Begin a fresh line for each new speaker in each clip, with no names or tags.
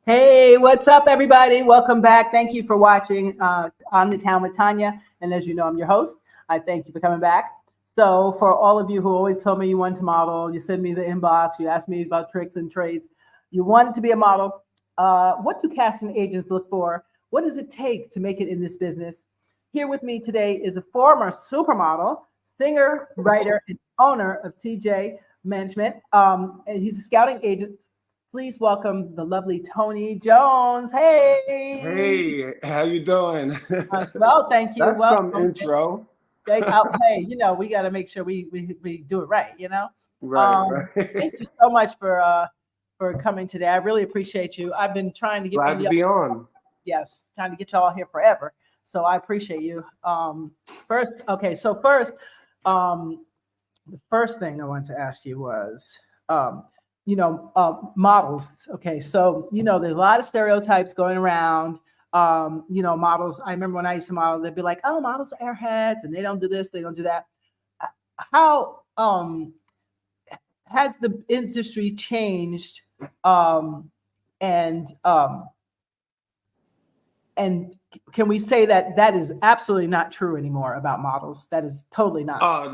Hey, what's up, everybody? Welcome back. Thank you for watching On the Town with Tanya. And as you know, I'm your host. I thank you for coming back. So, for all of you who always told me you wanted to model, you send me the inbox, you ask me about tricks and trades, you wanted to be a model. What do casting agents look for? What does it take to make it in this business? Here with me today is a former supermodel, singer, writer, and owner of TJ Management. And he's a scouting agent. Please welcome the lovely Tony Jones. Hey.
Hey, how you doing?
Well, thank you.
That's some
Welcome.
intro.
Hey, we got to make sure we do it right.
Right,
Thank
right.
you so much for coming today. I really appreciate you. I've been trying to get
Glad to be on.
yes, trying to get y'all here forever. So I appreciate you. First, okay, so first, the first thing I wanted to ask you was, models. Okay, so there's a lot of stereotypes going around. Models. I remember when I used to model, they'd be like, "Oh, models are airheads, and they don't do this, they don't do that." How has the industry changed? And and can we say that that is absolutely not true anymore about models? That is totally not true.
Oh,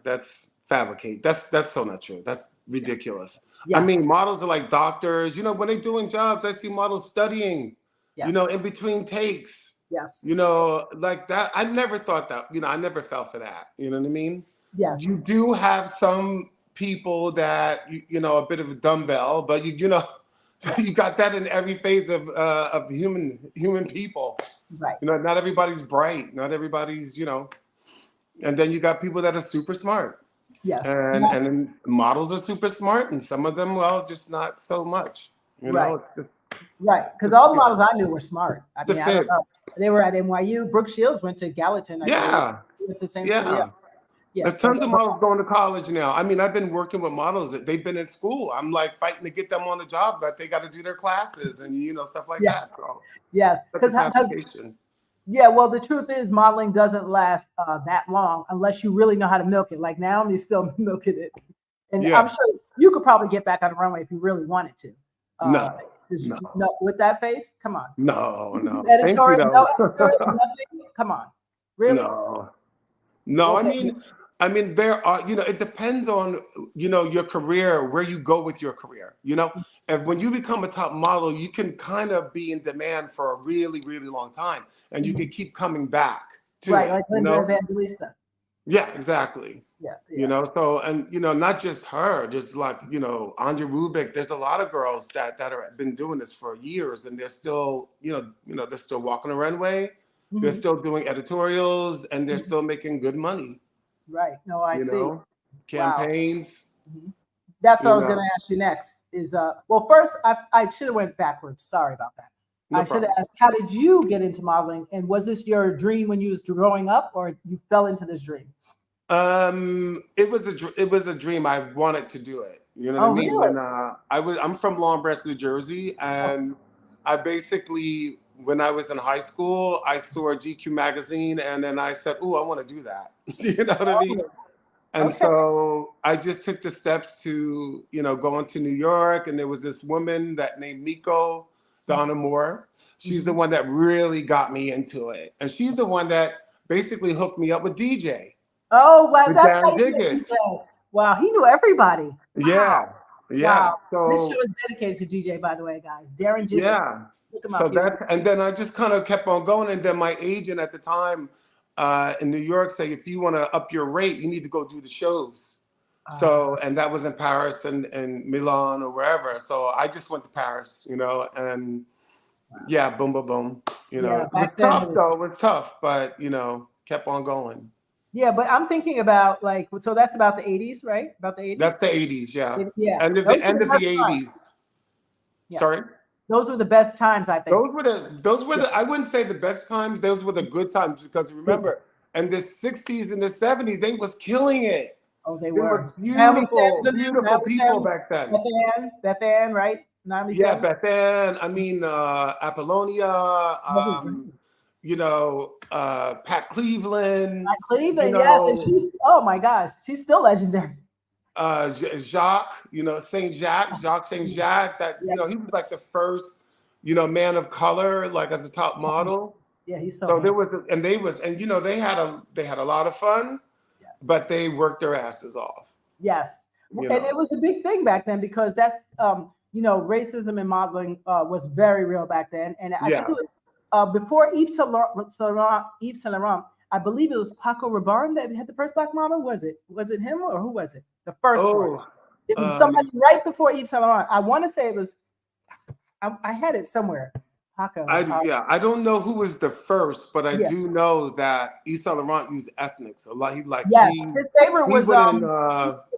that's fabricate. That's so not true. That's ridiculous. I mean,
Yes,
models are like doctors. When they're doing jobs, I see models studying,
yes,
in between takes.
yes,
Like that. I never thought that, I never fell for that. You know what I mean? You
yes,
do have some people that a bit of a dumbbell, but you got that in every phase of human people.
right.
Not everybody's bright, not everybody's, and then you got people that are super smart,
Yes,
and then models are super smart, and some of them, well, just not so much.
right,
It's just,
right. Because
it's,
all the
you know,
models I knew were smart. I
it's a
mean, I don't
fit.
know. They were at NYU. Brooke Shields went to Gallatin, I believe.
Yeah,
He went to the same school. Yeah,
yeah.
yeah.
There's
So
tons of
those
models going to college now. I mean, I've been working with models that they've been in school. I'm like fighting to get them on the job, but they got to do their classes and stuff like
yeah,
that. So
yes.
that's a
Because
fabrication.
yeah, well, the truth is, modeling doesn't last that long unless you really know how to milk it. Like Naomi's still milking it, and I'm
Yeah.
sure you could probably get back on the runway if you really wanted to. Uh,
No. No.
no, with that face, come on.
No. No. Thank you
Editorial, no
though.
editorial, nothing. Come on, really?
No. No,
Okay,
I mean, there are, it depends on, your career, where you go with your career, and when you become a top model, you can kind of be in demand for a really, really long time, and you can keep coming back to
right,
it,
like Linda Evangelista.
Yeah, exactly.
Yeah, yeah,
So, and, not just her, just like, Andrea Rubik, there's a lot of girls that are been doing this for years, and they're still, they're still walking the runway, they're
hmm
still doing editorials, and they're
hmm
still making good money
right. No, I
you
see.
know,
Wow.
campaigns,
Mhm. That's what I
you
was going
know,
to ask you next. Is well, first I should have went backwards. Sorry about that.
no
I should have
problem.
asked, how did you get into modeling, and was this your dream when you was growing up, or you fell into this dream?
It was a dream. I wanted to do it. You know what I
Oh,
mean?
really?
When I'm from Long Branch, New Jersey, and I basically, when I was in high school, I saw a GQ magazine, and then I said, "Ooh, I want to do that." You know what I mean?
Oh,
And
okay.
so I just took the steps to, going to New York. And there was this woman that named Miko Donna Moore. She's the
Mhm.
one that really got me into it. And she's the one that basically hooked me up with DJ,
Oh, well,
with
that's how
Darren
you met
Diggins.
DJ. Wow, he knew everybody. Wow,
Yeah. Yeah.
wow. This show
So,
is dedicated to DJ, by the way, guys. Darren Jiggins.
yeah.
Look him
So
up. He was.
and then I just kind of kept on going. And then my agent at the time in New York said, if you want to up your rate, you need to go do the shows.
Uh,
So, and that was in Paris and Milan or wherever. So I just went to Paris, and yeah, boom, boom, boom.
yeah,
It was
back then it
tough
was.
though. It was tough, but kept on going.
Yeah, but I'm thinking about like, so that's about the 80s, right? About the 80s?
That's the 80s, yeah.
Yeah,
End of
those
the
were
end
the
of the
best times.
80s.
Yeah,
Sorry.
those were the best times, I think.
Those were
Yeah,
the I wouldn't say the best times, those were the good times because
good times.
remember, in the 60s and the 70s, they was killing it.
Oh, they
They
were.
were
Naomi Sam's
beautiful,
in them.
beautiful
Naomi
people
Sam,
back then.
Beth Ann, Beth Ann, right? Naomi
Yeah,
Sam.
Beth Ann, I mean, Apollonia, Pat Cleveland,
Cleveland, yes, and
you
she's. Oh my gosh, she's still legendary.
Jacques, Jacques Saint Jacques. That
Yeah,
he was like the first, man of color, like as a top model.
yeah, he's so
So there
handsome.
was, and they had a lot of fun,
Yes.
but they worked their asses off.
Yes.
You
And it
know.
was a big thing back then because that's racism in modeling was very real back then. And I think it
Yeah.
was before Yves Saint Laurent, I believe it was Paco Rabanne that had the first black model. Was it? Was it him or who was it? The first one.
Oh.
It was somebody right before Yves Saint Laurent. I want to say it was. I had it somewhere. Paco.
I don't know who was the first, but I
Yeah.
do know that Yves Saint Laurent used ethnics a lot.
Yes. His favorite
He
was
wouldn't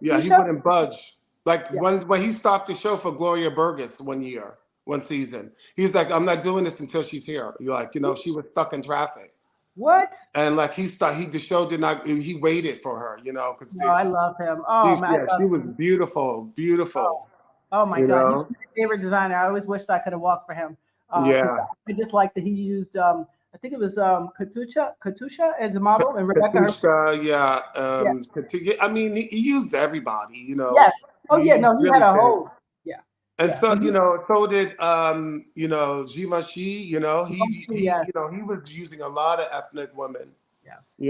he
Katusha.
wouldn't budge. Like
Yeah.
when he stopped the show for Gloria Burgess one season, he's like, I'm not doing this until she's here. You're like, she was stuck in traffic.
What?
And like the show did not, he waited for her, because
No, I love him. Oh man, I
she
love
was
him.
beautiful, beautiful,
Oh my
you
God, he was
know?
my favorite designer. I always wished I could have walked for him because
Yeah.
I just liked that he used. I think it was Katusha as a model, and Rebecca.
Katusha, yeah.
Yeah.
I mean, he used everybody,
Yes. Oh yeah.
he
No, he had
really
a
did.
whole. Yeah.
And
Yeah.
so, so did Givenchy,
Yes.
he was using a lot of ethnic women,
Yes.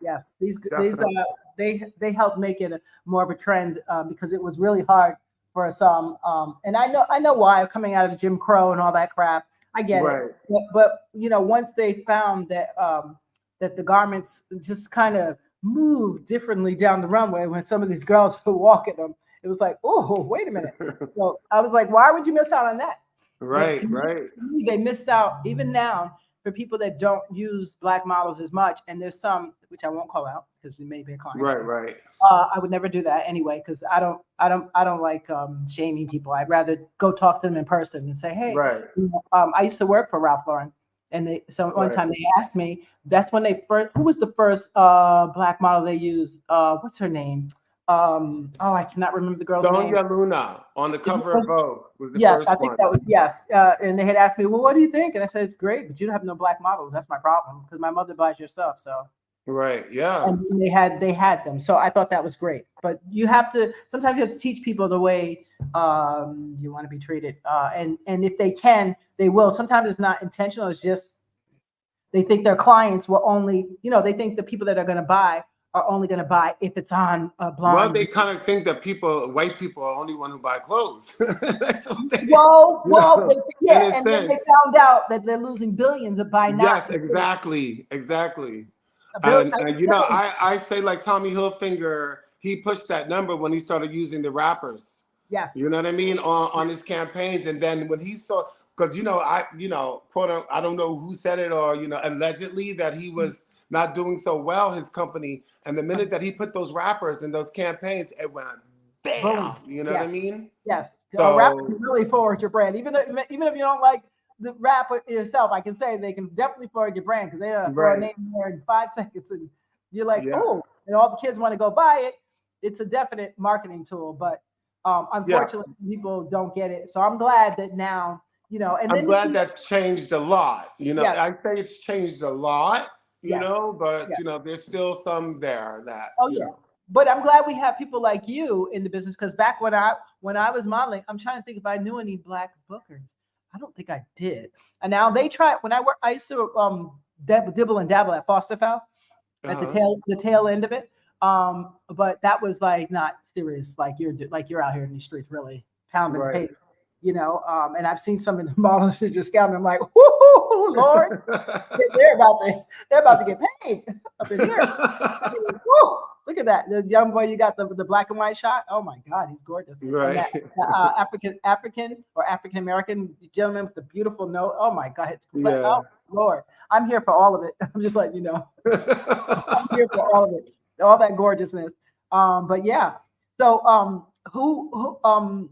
Yes. These
Definitely.
they helped make it more of a trend because it was really hard for some. And I know why coming out of Jim Crow and all that crap. I get
Right.
it. But once they found that that the garments just kind of moved differently down the runway when some of these girls were walking them, it was like, oh, wait a minute. So I was like, why would you miss out on that? But
Right,
to me,
right.
they miss out even now for people that don't use black models as much. And there's some which I won't call out because we may be a client.
Right.
I would never do that anyway because I don't like shaming people. I'd rather go talk to them in person and say, hey,
Right.
I used to work for Ralph Lauren, and one
Right.
time they asked me. That's when who was the first black model they used? What's her name? I cannot remember the girl's name.
Sonia Luna on the cover of Vogue was the
Yes,
first
I think
one.
that was yes. And they had asked me, well, what do you think? And I said, it's great, but you don't have no black models. That's my problem because my mother buys your stuff. So
Right, yeah.
and they had them. So I thought that was great. But sometimes you have to teach people the way you want to be treated. And if they can, they will. Sometimes it's not intentional. It's just they think their clients will only, they think the people that are going to buy are only going to buy if it's on a blonde.
Well, they kind of think that white people are only one who buy clothes. That's what they,
yeah,
in a
and then they
sense.
found out that they're losing billions by not.
Yes, exactly.
billion.
And I say like Tommy Hilfiger, he pushed that number when he started using the rappers.
Yes.
You know what I mean? On his campaigns. And then when he saw, because quote, I don't know who said it or allegedly that he was not doing so well, his company. And the minute that he put those rappers in those campaigns, it went bam.
Boom.
You know what I mean?
Yes.
So
rap can really forward your brand. Even if you don't like the rap yourself, I can say they can definitely forward your brand because they throw a name in there in 5 seconds and you're like, oh, and all the kids want to go buy it. It's a definite marketing tool, but unfortunately, people don't get it. So I'm glad that now, and
I'm glad that's changed a lot.
Yes.
I say it's changed a lot.
Yes.
But there's still some there that.
But I'm glad we have people like you in the business because back when I was modeling, I'm trying to think if I knew any black bookers. I don't think I did. And now they try. When I used to dibble and dabble at Fosterfell at the tail end of it. But that was like not serious. Like you're out here in the streets really pounding the paper. And I've seen some of the models who just scouting. I'm like, whoo, Lord, they're about to get paid up in here. Woo, look at that, the young boy. You got the black and white shot. Oh my God, he's gorgeous.
Right.
And that African American gentleman with the beautiful note. Oh my God, it's oh Lord, I'm here for all of it. I'm just letting you know. I'm here for all of it, all that gorgeousness. But yeah. So who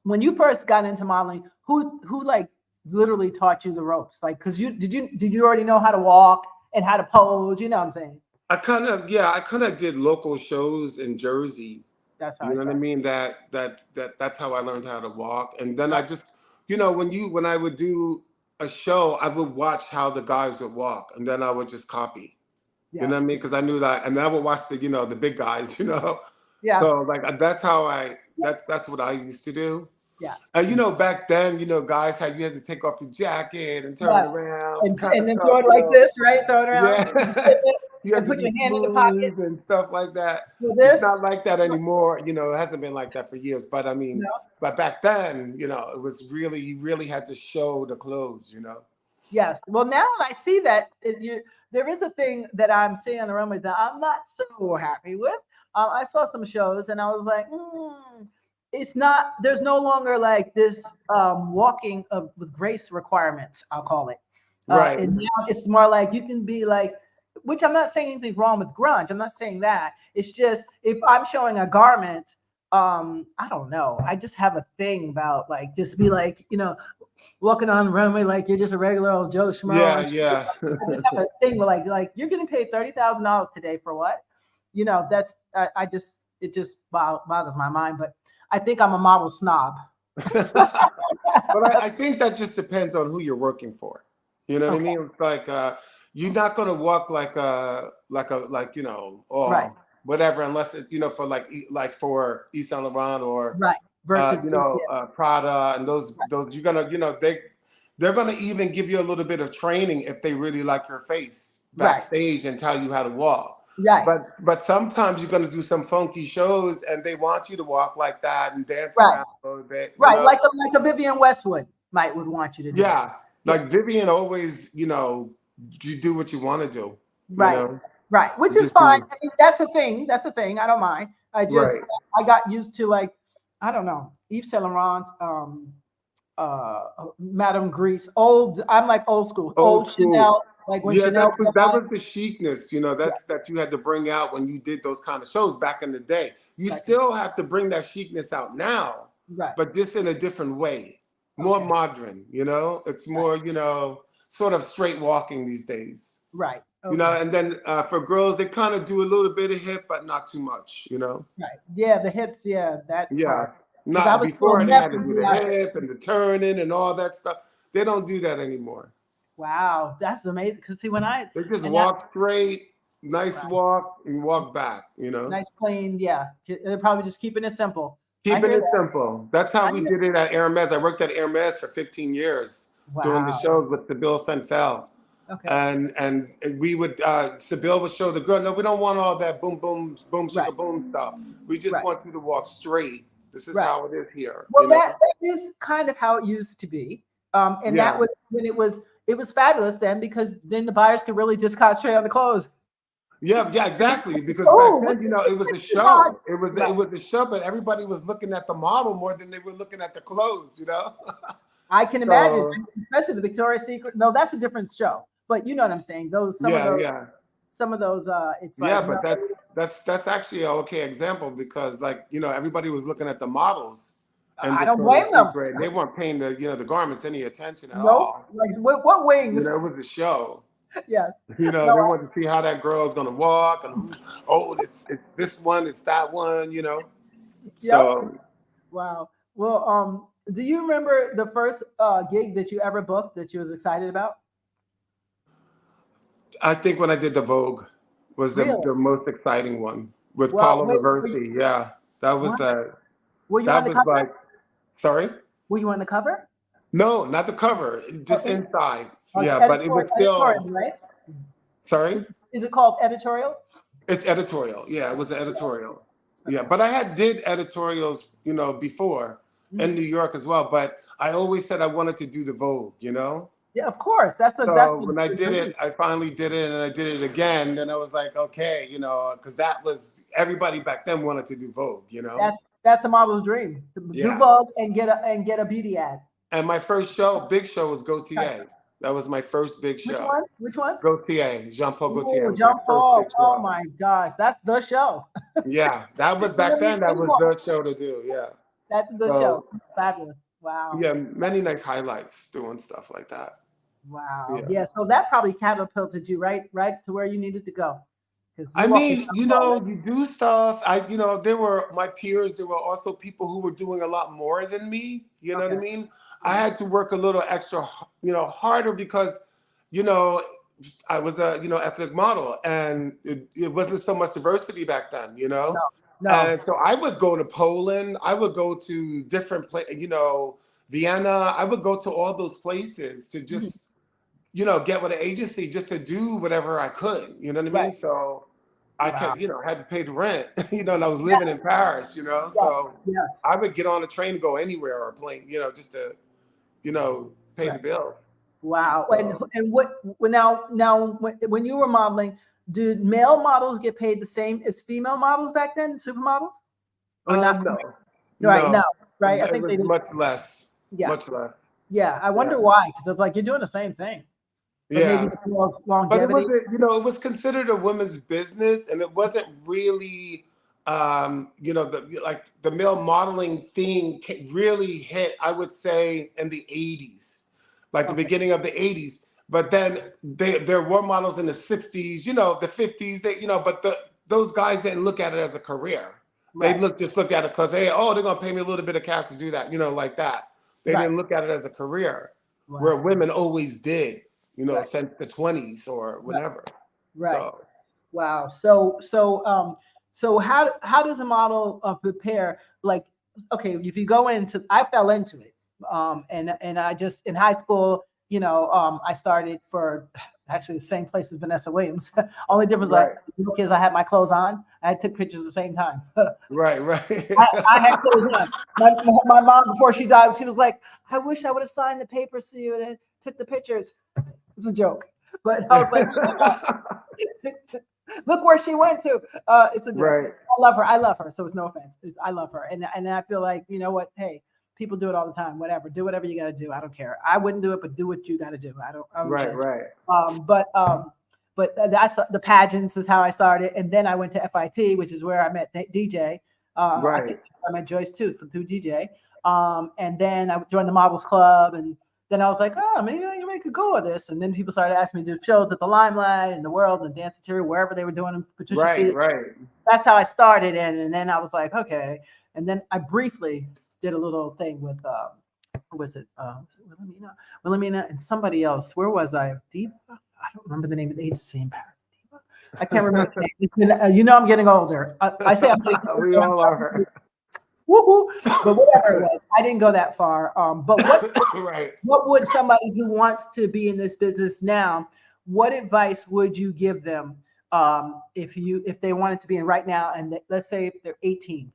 when you first got into modeling, who like literally taught you the ropes? Like, because did you already know how to walk and how to pose? You know what I'm saying? I
kind of did local shows in Jersey.
That's how
you know what I mean. That's how I learned how to walk. And then I just, when I would do a show, I would watch how the guys would walk, and then I would just copy. Yes. You know what I mean? Because I knew that, and I would watch the big guys,
Yes.
So like that's how that's what I used to do.
Yeah.
And you know, back then, you know, guys had you had to take off your jacket and turn
Yes.
around, kind of
And then
stuff,
throw it
you
like
know.
this, right? Throw it around
Yeah, you
and
had to
put
be
your hand in the pocket.
smooth and stuff like that.
Do
It's
this.
not like that anymore. You know, it hasn't been like that for years. But I mean,
No.
but back then, you know, it was really you really had to show the clothes. You know.
Yes. Well, now I see that there is a thing that I'm seeing on the runway that I'm not so happy with. I saw some shows and I was like, it's not. There's no longer like this walking of with grace requirements. I'll call it.
Right.
And now it's more like you can be like, which I'm not saying anything wrong with grunge. I'm not saying that. It's just if I'm showing a garment, I don't know. I just have a thing about like just be like, walking on the runway like you're just a regular old Joe Schmo.
Yeah. Yeah.
I just have a thing where like you're getting paid $30,000 today for what? That's I just it just boggles my mind. But I think I'm a model snob.
But I think that just depends on who you're working for. You know what I
Okay.
mean? It's like you're not gonna walk like or
Right.
whatever unless it's for like for Yves Saint Laurent or
Right. Versus yeah.
Prada and those you're gonna they're gonna even give you a little bit of training if they really like your face
Right.
backstage and tell you how to walk.
Right.
But sometimes you're gonna do some funky shows and they want you to walk like that and dance
Right.
around a little bit.
Right. Like a Vivienne Westwood would want you to do.
Yeah. Like Vivienne always, you do what you want to do.
Right. Right. Which
You
is
just do
fine.
it.
I mean, that's a thing. That's a thing. I don't mind.
Right.
I got used to like, I don't know, Yves Saint Laurent, Madame Grease, I'm like old school. Old
school.
Chanel. Like when
Yeah,
Chanel
that was the chicness, that you had to bring out when you did those kind of shows back in the day. You
Right.
still have to bring that chicness out now,
Right.
but just in a different way, more modern, it's more, sort of straight walking these days,
Right. Okay.
and then for girls, they kind of do a little bit of hip, but not too much,
Right. Yeah, the hips, yeah, that
Yeah.
part. 'Cause I
Not
was
before
so
they had to
messy
do the
out here.
hip and the turning and all that stuff. They don't do that anymore.
Wow, that's amazing. Because see, when
They just walk straight, nice
Right.
walk, and walk back,
nice plain, yeah. They're probably just keeping it simple.
Keeping
hear
it simple. That's how we did it at Hermes. I worked at Hermes for 15 years doing the
Wow.
shows with Sibyl Senfel.
Okay.
And we would, Sibyl would show the girl, no, we don't want all that boom, boom, boom,
Right.
shaka, boom stuff. We just
Right.
want you to walk straight. This is
Right.
how it is here.
Well, that is kind of how it used to be. And
Yeah.
that was when it was fabulous then because then the buyers could really just concentrate on the clothes.
Yeah, exactly. Because
Oh,
back then, it was a
God.
show. It was
Right.
it was a show, but everybody was looking at the model more than they were looking at the clothes.
I can imagine, especially the Victoria's Secret. No, that's a different show. But you know what I'm saying? Some of those it's like
but that's actually an okay example because everybody was looking at the models. And
I don't blame them.
They weren't paying the garments any attention at
Nope.
all.
Like what wings?
It was a show.
Yes.
They wanted to see how that girl's gonna walk and it's this one, it's that one, So
Wow. Well, do you remember the first gig that you ever booked that you was excited about?
I think when I did the Vogue was the most exciting one with Paolo Roversi. Yeah, that was the.
Were you on the cover?
Like, sorry.
Were you on the cover?
No, not the cover. Just inside.
Yeah,
but it was still.
Right?
Sorry.
Is it called editorial?
It's editorial. Yeah, it was an editorial. Yeah, but I did editorials, before in New York as well. But I always said I wanted to do the Vogue.
Yeah, of course.
When I did it, I finally did it, and I did it again. Then I was like, okay, because that was everybody back then wanted to do Vogue.
That's a model's dream. Do Vogue and get a beauty ad.
And my first big show was Gaultier. That was my first big show.
Which one?
Gaultier, Jean-Paul Gaultier.
Jean-Paul. Oh my gosh, that's the show.
Yeah, that was back then. That was the show to do. Yeah.
That's the show. Fabulous. Wow.
Yeah, many nice highlights doing stuff like that.
Wow. Yeah. So that probably catapulted you right to where you needed to go.
I mean, you do stuff. There were my peers. There were also people who were doing a lot more than me. You know what I mean? I had to work a little extra, harder because, I was a, ethnic model and it wasn't so much diversity back then,
No. No.
And so I would go to Poland. I would go to different places, Vienna. I would go to all those places to
Mhm.
just, get with an agency just to do whatever I could. You know what I
Right.
mean? So I
Wow.
could, I had to pay the rent, and I was
Yes.
living in Paris,
Yes.
so
Yes.
I would get on a train to go anywhere or a plane, just to, pay the
Right.
bill.
Wow.
So,
And what now when you were modeling, did male models get paid the same as female models back then, supermodels? Or not?
no,
Right. No.
no,
Right. I
it
think they
was
did.
much less,
Yeah.
much less.
Yeah. I
Yeah.
wonder why, because it's like you're doing the same thing, but maybe
Yeah.
it's more
But it
longevity.
wasn't, it was considered a women's business, and it wasn't really, the male modeling thing really hit, I would say, in the 80s, like the
Okay.
beginning of the 80s. But then there were models in the 60s, the 50s, but those guys didn't look at it as a career. They
Right.
just look at it because, hey, oh, they're gonna pay me a little bit of cash to do that, like that. They
Right.
didn't look at it as a career, where
Wow.
women always did,
Right.
since the 20s or
Right.
whenever.
Right.
So,
Wow. So how does a model prepare? Like, okay, if you go into, I fell into it, and I just in high school, I started for actually the same place as Vanessa Williams. Only difference, like,
right,
is I had my clothes on. I took pictures at the same time.
right, right.
I had clothes on. My mom, before she died, she was like, "I wish I would have signed the papers to you and took the pictures." It's a joke, but I was like, look where she went to. It's a joke.
Right,
I love her. I love her. So it's no offense. I love her. And I feel like, you know what? Hey, people do it all the time. Whatever. Do whatever you got to do. I don't care. I wouldn't do it, but do what you got to do. I don't
right,
judge.
right,
But that's the pageants is how I started. And then I went to FIT, which is where I met DJ. I think
right,
I met Joyce too through DJ. And then I joined the Models Club, and then I was like, oh, maybe I can make a go of this. And then people started asking me to do shows at the Limelight and the World and Dance Interior, wherever they were doing them. Patricia
right,
Theater.
right.
That's how I started in. And then I was like, okay. And then I briefly did a little thing with, who was it? Wilhelmina and somebody else. Where was I? Diva? I don't remember the name of the agency in Paris. Diva? I can't remember the name. It's been, I'm getting older. I say I'm getting older.
We all are.
Woohoo! But whatever it was, I didn't go that far. But
Right.
what would somebody who wants to be in this business now? What advice would you give them if they wanted to be in right now? And let's say if they're 18,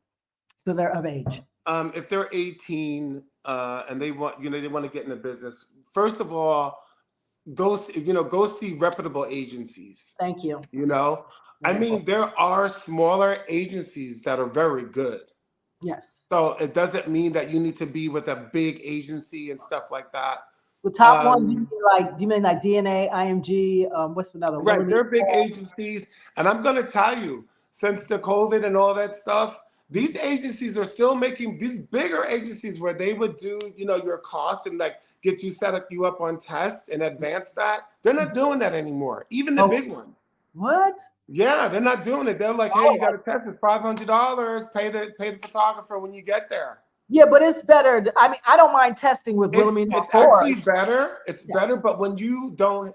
so they're of age.
If they're 18 and they want, they want to get in the business, first of all, go see reputable agencies.
Thank you.
I mean, there are smaller agencies that are very good.
Yes.
So it doesn't mean that you need to be with a big agency and stuff like that.
The top ones, do you mean like DNA, IMG? What's another one?
Right, they're big agencies. And I'm going to tell you, since the COVID and all that stuff, these agencies are still making these bigger agencies where they would do, your costs and like get you you up on tests and advance that. They're not doing that anymore. Even the big one.
What?
Yeah, they're not doing it. They're like, hey, you got to test it, $500. Pay the photographer when you get there.
Yeah, but it's better. I mean, I don't mind testing with Wilhelmina.
It's actually better. It's better, but when you don't,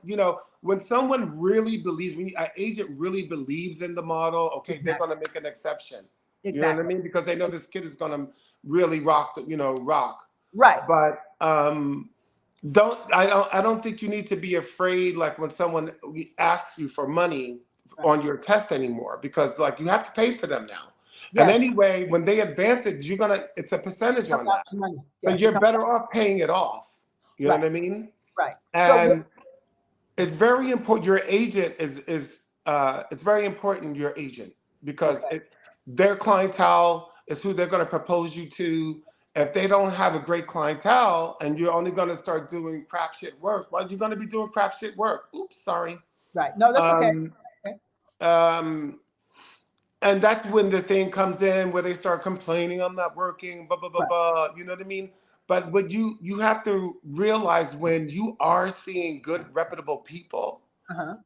when someone really believes, when an agent really believes in the model, okay, they're going to make an exception.
Exactly.
You know what I mean? Because they know this kid is going to really rock.
Right.
But I don't think you need to be afraid, like when someone asks you for money on your test anymore, because like you have to pay for them now. Yes. And anyway, when they advance it, it's a percentage on that. So you're better off paying it off. You know what I mean?
Right.
And it's very important. Your agent it's very important, your agent, because their clientele is who they're going to propose you to. If they don't have a great clientele and you're only going to start doing crap shit work, well, you're going to be doing crap shit work. Oops, sorry.
Right. No, that's okay.
And that's when the thing comes in where they start complaining, I'm not working, blah, blah, blah, blah. You know what I mean? But what you have to realize when you are seeing good, reputable people, that,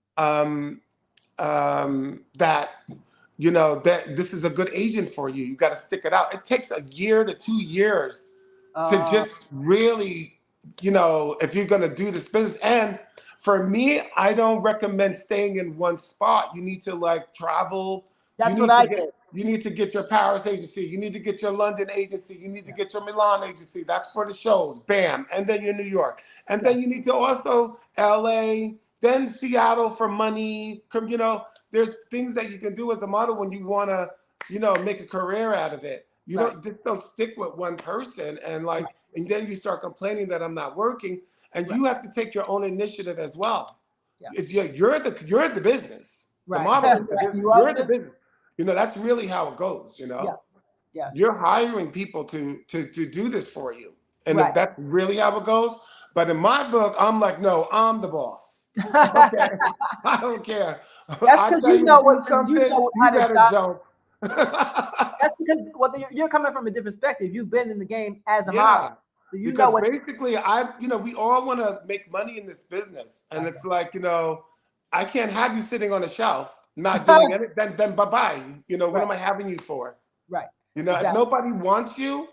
that this is a good agent for you. You got to stick it out. It takes a year to 2 years to just really, if you're going to do this business. And for me, I don't recommend staying in one spot. You need to like travel.
That's what I did.
You need to get your Paris agency. You need to get your London agency. You need to get your Milan agency. That's for the shows. Bam. And then you're New York. And then you need to also LA, then Seattle for money. You know, there's things that you can do as a model when you want to, you know, make a career out of it. You don't stick with one person and like, and then you start complaining that I'm not working. And you have to take your own initiative as well. You're the business. The model is the business. You're the business. You know, that's really how it goes, you know?
Yes.
You're hiring people to do this for you. And if that's really how it goes. But in my book, I'm like, no, I'm the boss. Okay? I don't care.
That's because you know what
you better jump.
That's because you're coming from a different perspective. You've been in the game as a model. So you know what
basically you know, we all want to make money in this business. And it's like, you know, I can't have you sitting on a shelf not doing anything, then bye-bye. You know, what am I having you for?
Right.
You know, if nobody wants you,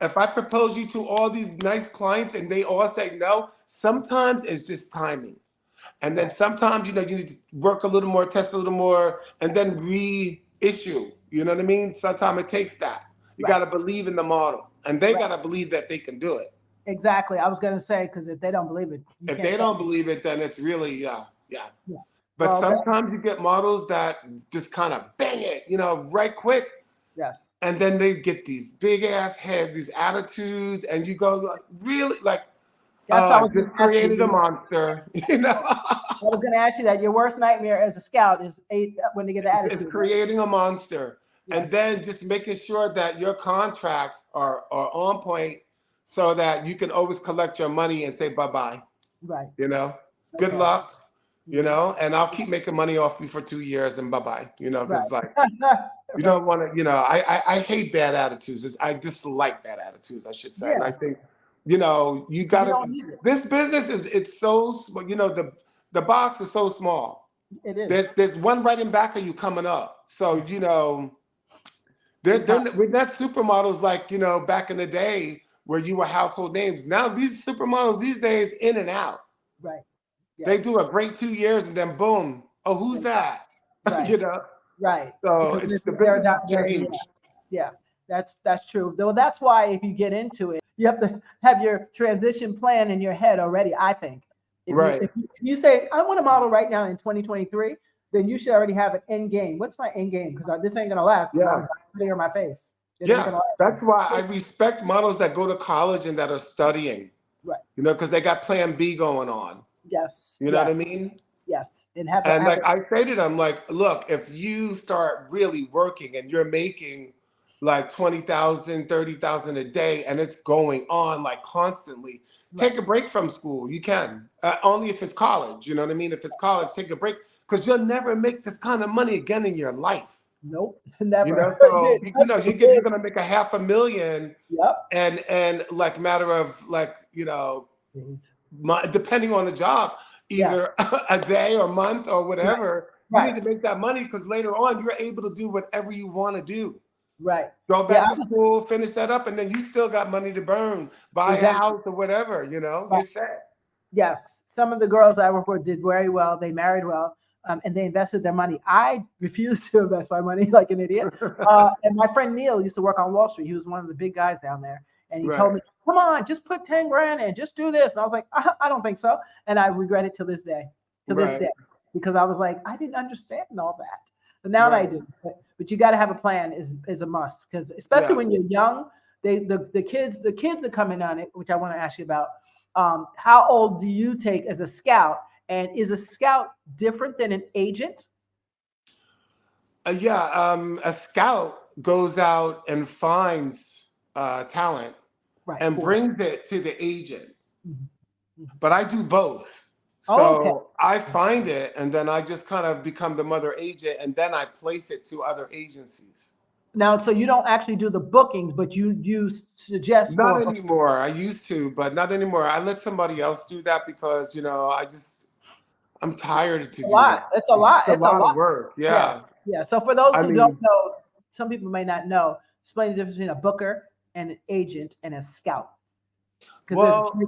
if I propose you to all these nice clients and they all say no, sometimes it's just timing. And then sometimes, you know, you need to work a little more, test a little more, and then reissue. You know what I mean? Sometimes it takes that. You got to believe in the model, and they got to believe that they can do it.
Exactly. I was going to say, because if they don't believe it.
If they don't believe it, then it's really, But sometimes you get models that just kind of bang it, you know, right quick.
Yes.
And then they get these big ass heads, these attitudes, and you go, really? Like, just created a monster, you know?
I was going to ask you that. Your worst nightmare as a scout is when they get the attitude.
It's creating a monster. Yes. And then just making sure that your contracts are on point so that you can always collect your money and say bye-bye.
Right.
You know? Good luck. You know, and I'll keep making money off you for 2 years and bye-bye. You know, because like you don't want to, you know, I hate bad attitudes. I dislike bad attitudes, I should say. And I think, you know, you gotta, this business it's so, you know, the box is so small.
It is.
There's one right in back of you coming up. So, you know, we're not supermodels like, you know, back in the day where you were household names. Now these supermodels these days in and out.
Right.
Yes. They do a great 2 years and then boom. Oh, who's that?
Right.
You know?
Right.
So it's the big change.
Yeah, that's true. Though that's why if you get into it, you have to have your transition plan in your head already, I think. If you say, I want a model right now in 2023, then you should already have an end game. What's my end game? Because this ain't gonna last.
Yeah.
Clear my face.
That's why I respect models that go to college and that are studying.
Right.
You know, because they got plan B going on.
Yes.
You know what I mean?
Yes.
And like I say to them, like, look, if you start really working and you're making like 20,000, 30,000 a day, and it's going on like constantly, take a break from school. You can only if it's college. You know what I mean? If it's college, take a break because you'll never make this kind of money again in your life.
Nope, never.
You know, so you know, you're gonna make $500,000.
Yep.
And like matter of like, you know, depending on the job, either a day or month or whatever, you need to make that money because later on you're able to do whatever you want to do.
Right.
Go back to school, finish that up, and then you still got money to burn, buy a house or whatever, you know, you're set.
Yes. Some of the girls I work with did very well. They married well. And they invested their money. I refused to invest my money like an idiot. And my friend Neil used to work on Wall Street. He was one of the big guys down there. And he told me, come on, just put 10 grand in, just do this. And I was like, I don't think so. And I regret it to this day, because I was like, I didn't understand all that. But now I do. But you got to have a plan is a must. Because especially when you're young, the kids that come in on it, which I want to ask you about, how old do you take as a scout? And is a scout different than an agent?
A scout goes out and finds talent and brings it to the agent. Mm-hmm. But I do both. So I find it and then I just kind of become the mother agent and then I place it to other agencies.
Now, so you don't actually do the bookings, but you suggest.
Not anymore. I used to, but not anymore. I let somebody else do that because, you know, I'm tired to do it.
It's a lot.
It's a lot of work. Yeah.
So for those who don't know, some people may not know, explain the difference between a booker and an agent and a scout.
Well,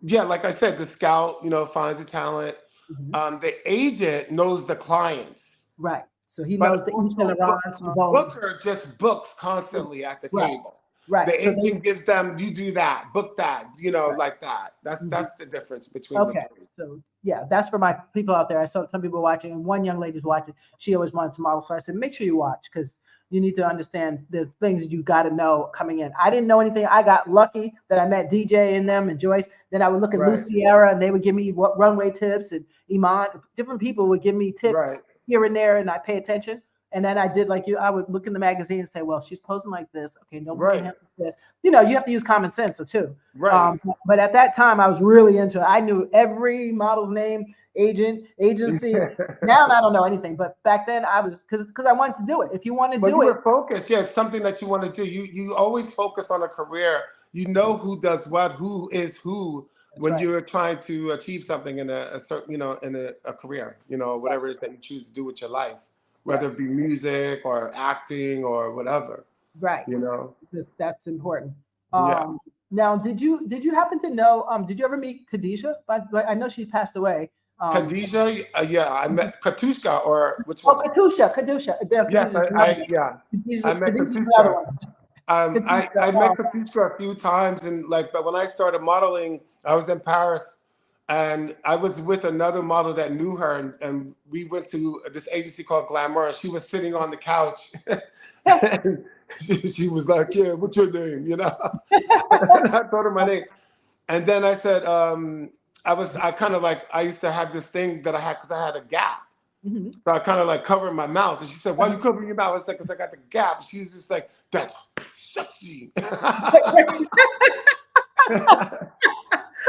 like I said, the scout, you know, finds the talent. Mm-hmm. The agent knows the clients.
Right. So he knows
But
the East and the
also,
Rons, the bones.
Booker just books constantly at the
Right,
table.
right.
The
So they,
agent gives them, you do that, book that,
right.
like that.
Mhm.
That's the difference between the
Okay,
two.
so yeah, that's for my people out there. I saw some people watching, and one young lady's watching. She always wanted to model, so I said, make sure you watch because you need to understand there's things you got to know coming in. I didn't know anything. I got lucky that I met DJ in them and Joyce. Then I would look at
Right.
Luciera, and they would give me what runway tips, and Iman. Different people would give me tips
Right.
here and there, and I pay attention. And then I did like you. I would look in the magazine and say, well, she's posing like this. Okay, nobody can
Right.
answer this. You know, you have to use common sense too.
Right.
But at that time, I was really into it. I knew every model's name, agent, agency. Now I don't know anything, but back then I was because I wanted to do it. If you want to
But you
do it,
were focused. Yeah, it's something that you want to do. You always focus on a career. You know who does what, who is who when
right.
you're trying to achieve something in a certain, in a career, whatever it is that you choose to do with your life, whether
Yes.
it be music or acting or whatever,
Right. Because that's important.
Yeah.
Now, did you happen to know? Did you ever meet Khadijah? But I know she passed away.
Khadijah, yeah, I met Katushka, or which
Oh,
one?
Katusha.
Yes,
Khadijah's another one.
yeah, I met
Khadijah's another
Katushka.
one.
I met Katushka a few times, and but when I started modeling, I was in Paris, and I was with another model that knew her, and we went to this agency called Glamour, and she was sitting on the couch, and she was like, "Yeah, what's your name?" And I told her my name, and then I said, I kind of like I used to have this thing that I had because I had a gap.
Mhm.
So I kind of like covered my mouth. And she said, why are you covering your mouth? I said, because I got the gap. She's just like, that's sexy.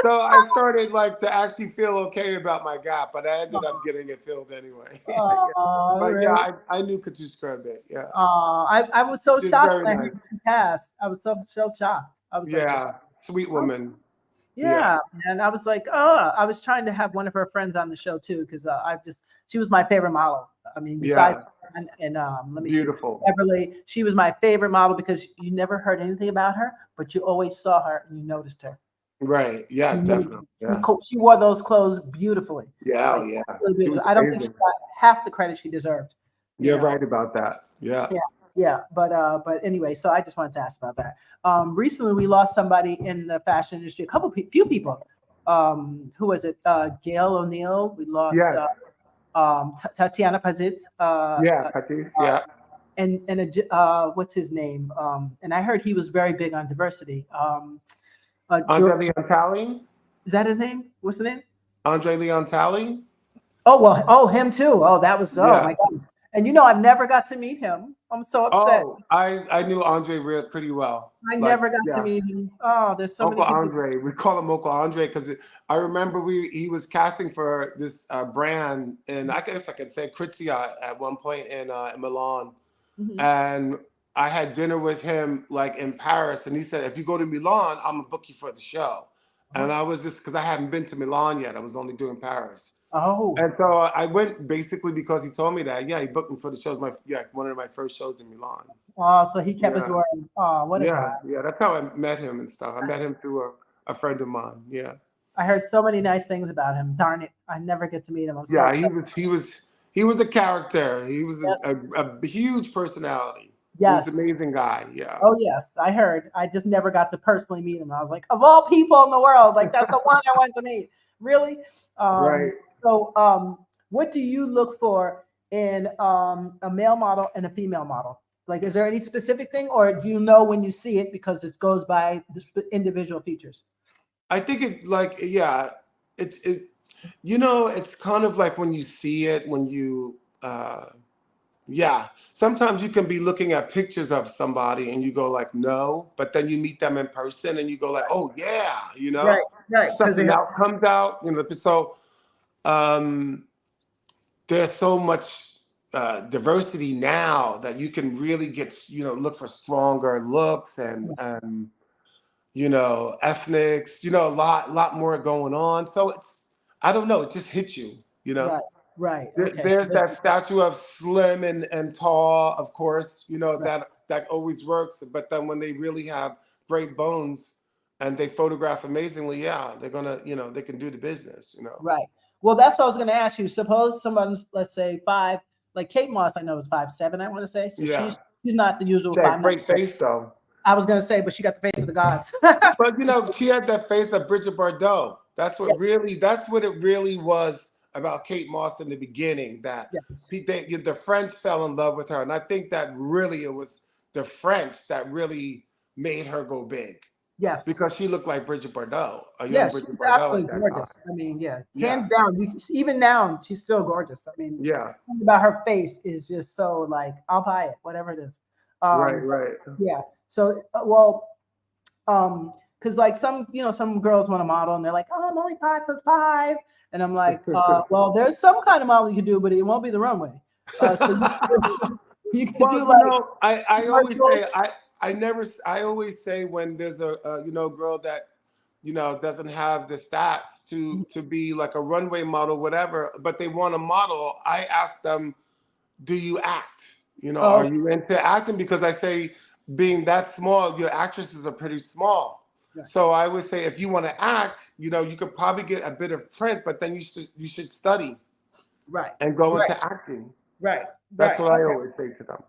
So I started like to actually feel okay about my gap, but I ended up getting it filled anyway. But
Really?
yeah, I knew Katushka a bit. Yeah.
I was so
She's
shocked
very
when I
nice.
heard she passed. I was so shocked. I was like,
Yeah. Sweet woman.
yeah, and I was like, oh, I was trying to have one of her friends on the show too because she was my favorite model. I mean, besides
Yeah.
and let me see,
Beautiful.
Beverly, she was my favorite model because you never heard anything about her, but you always saw her and you noticed her.
Right. Yeah, definitely. Yeah.
She wore those clothes beautifully.
Yeah.
Like,
Yeah.
really
She
beautiful.
was
I don't think she
amazing.
got half the credit she deserved.
You're right about that. Yeah.
Yeah, but anyway, so I just wanted to ask about that. Recently we lost somebody in the fashion industry, few people. Who was it? Gail O'Neill. We lost
Yes.
Tatiana Pazit.
Yeah, Katis. Yeah.
And what's his name? And I heard he was very big on diversity.
Andre Leon Talley.
Is that his name? What's the name?
Andre Leon Talley.
Oh well, oh him too. Oh, that was
Yeah.
my gosh. And I've never got to meet him. I'm so upset.
Oh, I knew Andre pretty well.
I never got to meet him. Oh, there's so
Uncle
many people.
Andre. We call him Uncle Andre because I remember he was casting for this brand, and I guess I could say Krizia at one point in Milan.
Mhm.
And I had dinner with him like in Paris, and he said, if you go to Milan, I'm gonna book you for the show. And I was just because I hadn't been to Milan yet. I was only doing Paris.
Oh.
And so I went basically because he told me that. Yeah, he booked me for the shows. One of my first shows in Milan.
Oh, so he kept his word. Oh, what a guy.
Yeah, that's how I met him and stuff. I met him through a friend of mine. Yeah.
I heard so many nice things about him. Darn it, I never get to meet him. I'm so upset.
he was a character. He was a huge personality.
Yes.
He was an amazing guy. Yeah.
Oh yes, I heard. I just never got to personally meet him. I was like, of all people in the world, like that's the one I want to meet. Really?
Right.
So, what do you look for in a male model and a female model? Like, is there any specific thing, or do you know when you see it because it goes by the individual features?
I think it's kind of like when you see it, when you sometimes you can be looking at pictures of somebody and you go like, no, but then you meet them in person and you go like, oh yeah,
Right.
something else comes out, so there's so much diversity now that you can really get, look for stronger looks and ethnics, a lot more going on. So I don't know, it just hits you,
Right. Okay.
There's that statue of slim and tall, of course, that always works. But then when they really have great bones and they photograph amazingly, they're gonna, they can do the business,
Right. Well, that's what I was going to ask you. Suppose someone's, let's say, 5'5", like Kate Moss, I know is 5'7", I want to say. So
Yeah.
she's not the usual
She had
5'9".
great face though.
I was gonna say, but she got the face of the gods.
But she had that face of Bridget Bardot. That's what it really was about Kate Moss in the beginning. That
Yes.
the French fell in love with her, and I think that really it was the French that really made her go big.
Yes.
Because she looked like Bridget Bardot, a young
Yes,
Bridget
she's
Bardot.
absolutely gorgeous. I mean, hands down. Even now, she's still gorgeous. I mean, something about her face is just so like, I'll buy it, whatever it is.
Right.
Yeah. So, well, because like some girls want to model and they're like, oh, I'm only 5'5", and I'm like, well, there's some kind of model you can do, but it won't be the runway. So you can do like.
I always say I always say when there's a girl that doesn't have the stats to be like a runway model, whatever, but they want to model, I ask them, do you act? Are you into acting? Because I say, being that small, your actresses are pretty small. Right. So I would say if you want to act, you could probably get a bit of print, but then you should study.
Right.
And go into acting.
Right.
That's what I always say to them.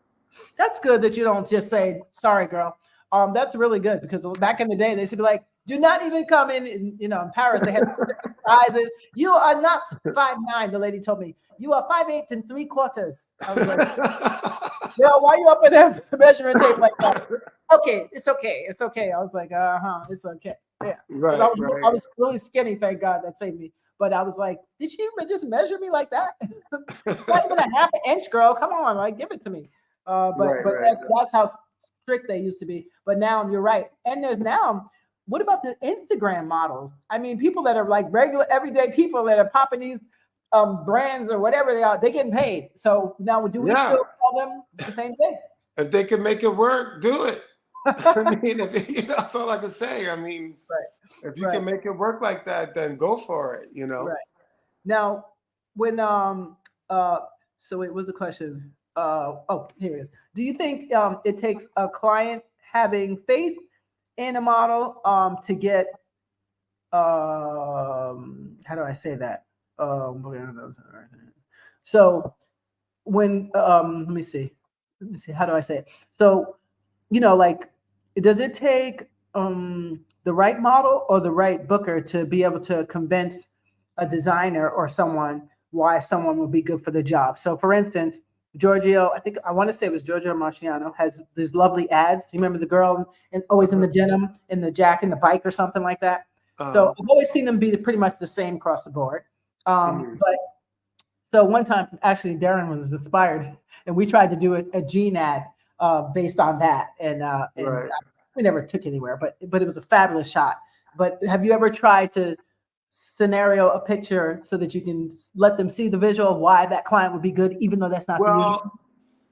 That's good that you don't just say, sorry, girl. That's really good, because back in the day, they used to be like, do not even come in Paris, they had specific sizes. You are not 5'9", the lady told me. You are 5'8" and 3/4. I was like, girl, why are you up in that measuring tape like that? Okay, it's okay. It's okay. I was like, it's okay. Yeah.
Right,
I was really skinny, thank God, that saved me. But I was like, did she just measure me like that? Not even a half an inch, girl. Come on, like, give it to me. That's how strict they used to be. But now you're right. And there's now, what about the Instagram models? I mean, people that are like regular, everyday people that are popping these brands or whatever they are, they're getting paid. So now, do we still call them the same thing?
If they can make it work, do it. I mean, that's all I can say. I mean, if you can make it work like that, then go for it.
Right. Now, when so it was a question. Here it is. Do you think it takes a client having faith in a model to get how do I say that? So when let me see, how do I say it? So like, does it take the right model or the right booker to be able to convince a designer or someone why someone would be good for the job? So for instance, Giorgio, I want to say it was Giorgio Marciano, has these lovely ads. Do you remember the girl always in the denim, in the jacket, and the bike or something like that? So I've always seen them be pretty much the same across the board. But so one time, actually, Darren was inspired, and we tried to do a jean ad based on that, and we never took anywhere. But it was a fabulous shot. But have you ever tried to scenario a picture so that you can let them see the visual of why that client would be good, even though that's not the usual?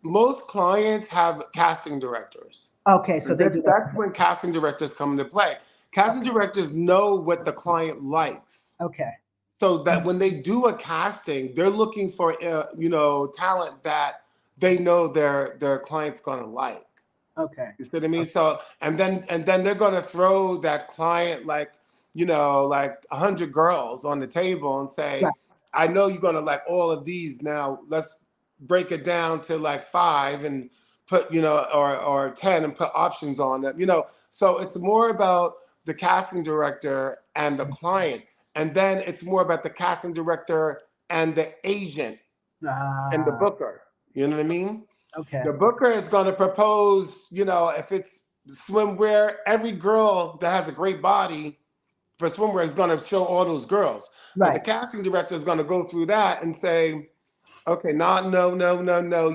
Most clients have casting directors.
Okay, so that's
when casting directors come into play. Casting directors know what the client likes.
Okay.
So that when they do a casting, they're looking for talent that they know their client's gonna like.
Okay.
You see what I mean? So and then they're gonna throw that client like 100 girls on the table and say, I know you're gonna like all of these. Now let's break it down to like 5 and put or 10 and put options on them. So it's more about the casting director and the client. And then it's more about the casting director and the agent and the booker. You know what I mean?
Okay.
The booker is going to propose, if it's swimwear, every girl that has a great body for swimwear is going to show all those girls. But the casting director is going to go through that and say, okay, no,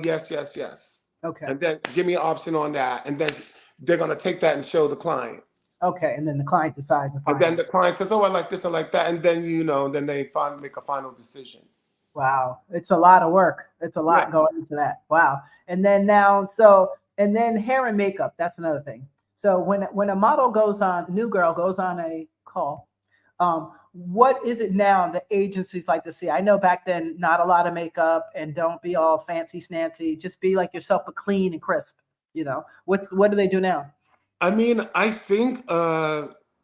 yes.
Okay.
And then give me an option on that. And then they're going to take that and show the client.
Okay, and then the client decides.
And then the client says, "Oh, I like this, I like that," and then then they make a final decision.
Wow, it's a lot of work. It's a lot going into that. Wow, and then hair and makeup. That's another thing. So when a model goes on, a new girl goes on a call, what is it now the agencies like to see? I know back then, not a lot of makeup, and don't be all fancy snancy. Just be like yourself, but clean and crisp. What do they do now?
I mean, I think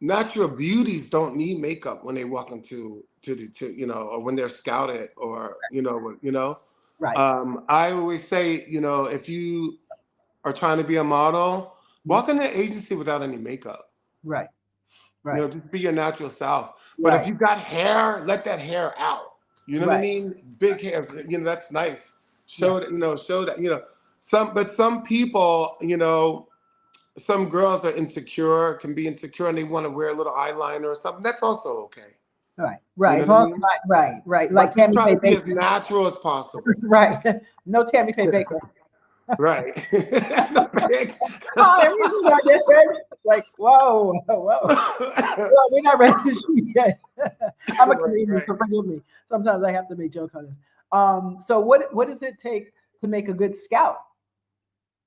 natural beauties don't need makeup when they walk into or when they're scouted or.
Right.
I always say, you know, if you are trying to be a model, walk in the agency without any makeup.
Right.
You know,
Right.
just be your natural self. But if
Right.
you got hair, let that hair out. You know what I
Right.
mean? Big hair, you know, that's nice.
Yeah.
Show it, you know, show that, you know, some people, you know, some girls are insecure, can be insecure and they want to wear a little eyeliner or something. That's also okay.
Right.
You
Right.
know
As
what I
long as it's
mean?
not right. Right. Like
But just
Tammy
try
Faye
to be as
Baker.
natural as possible.
Right. No Tammy Faye Baker.
Right. The big-
Oh, everything I just said. It's like, whoa, whoa. Well, we're not ready to shoot yet. I'm a
Right,
comedian,
right.
so forgive me. Sometimes I have to make jokes on this. So what does it take to make a good scout?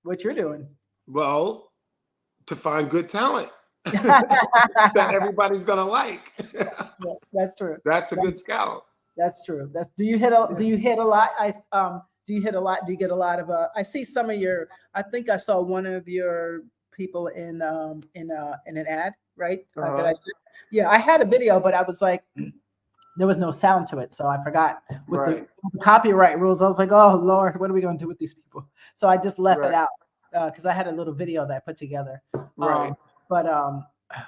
What you're doing?
Well, to find good talent that everybody's gonna like.
Yeah, that's true.
That's a
That-
good scout.
That's true. That's do you hit a lot? Do you hit a lot? Do you get a lot of I see some of your I think I saw one of your people in an ad, right? That I
Uh-huh.
said. Yeah, I had a video, but I was like there was no sound to it, so I forgot with
Right,
the copyright rules. I was like, oh Lord, what are we going to do with these people? So I just left it
right,
out because I had a little video that I put together.
right.
But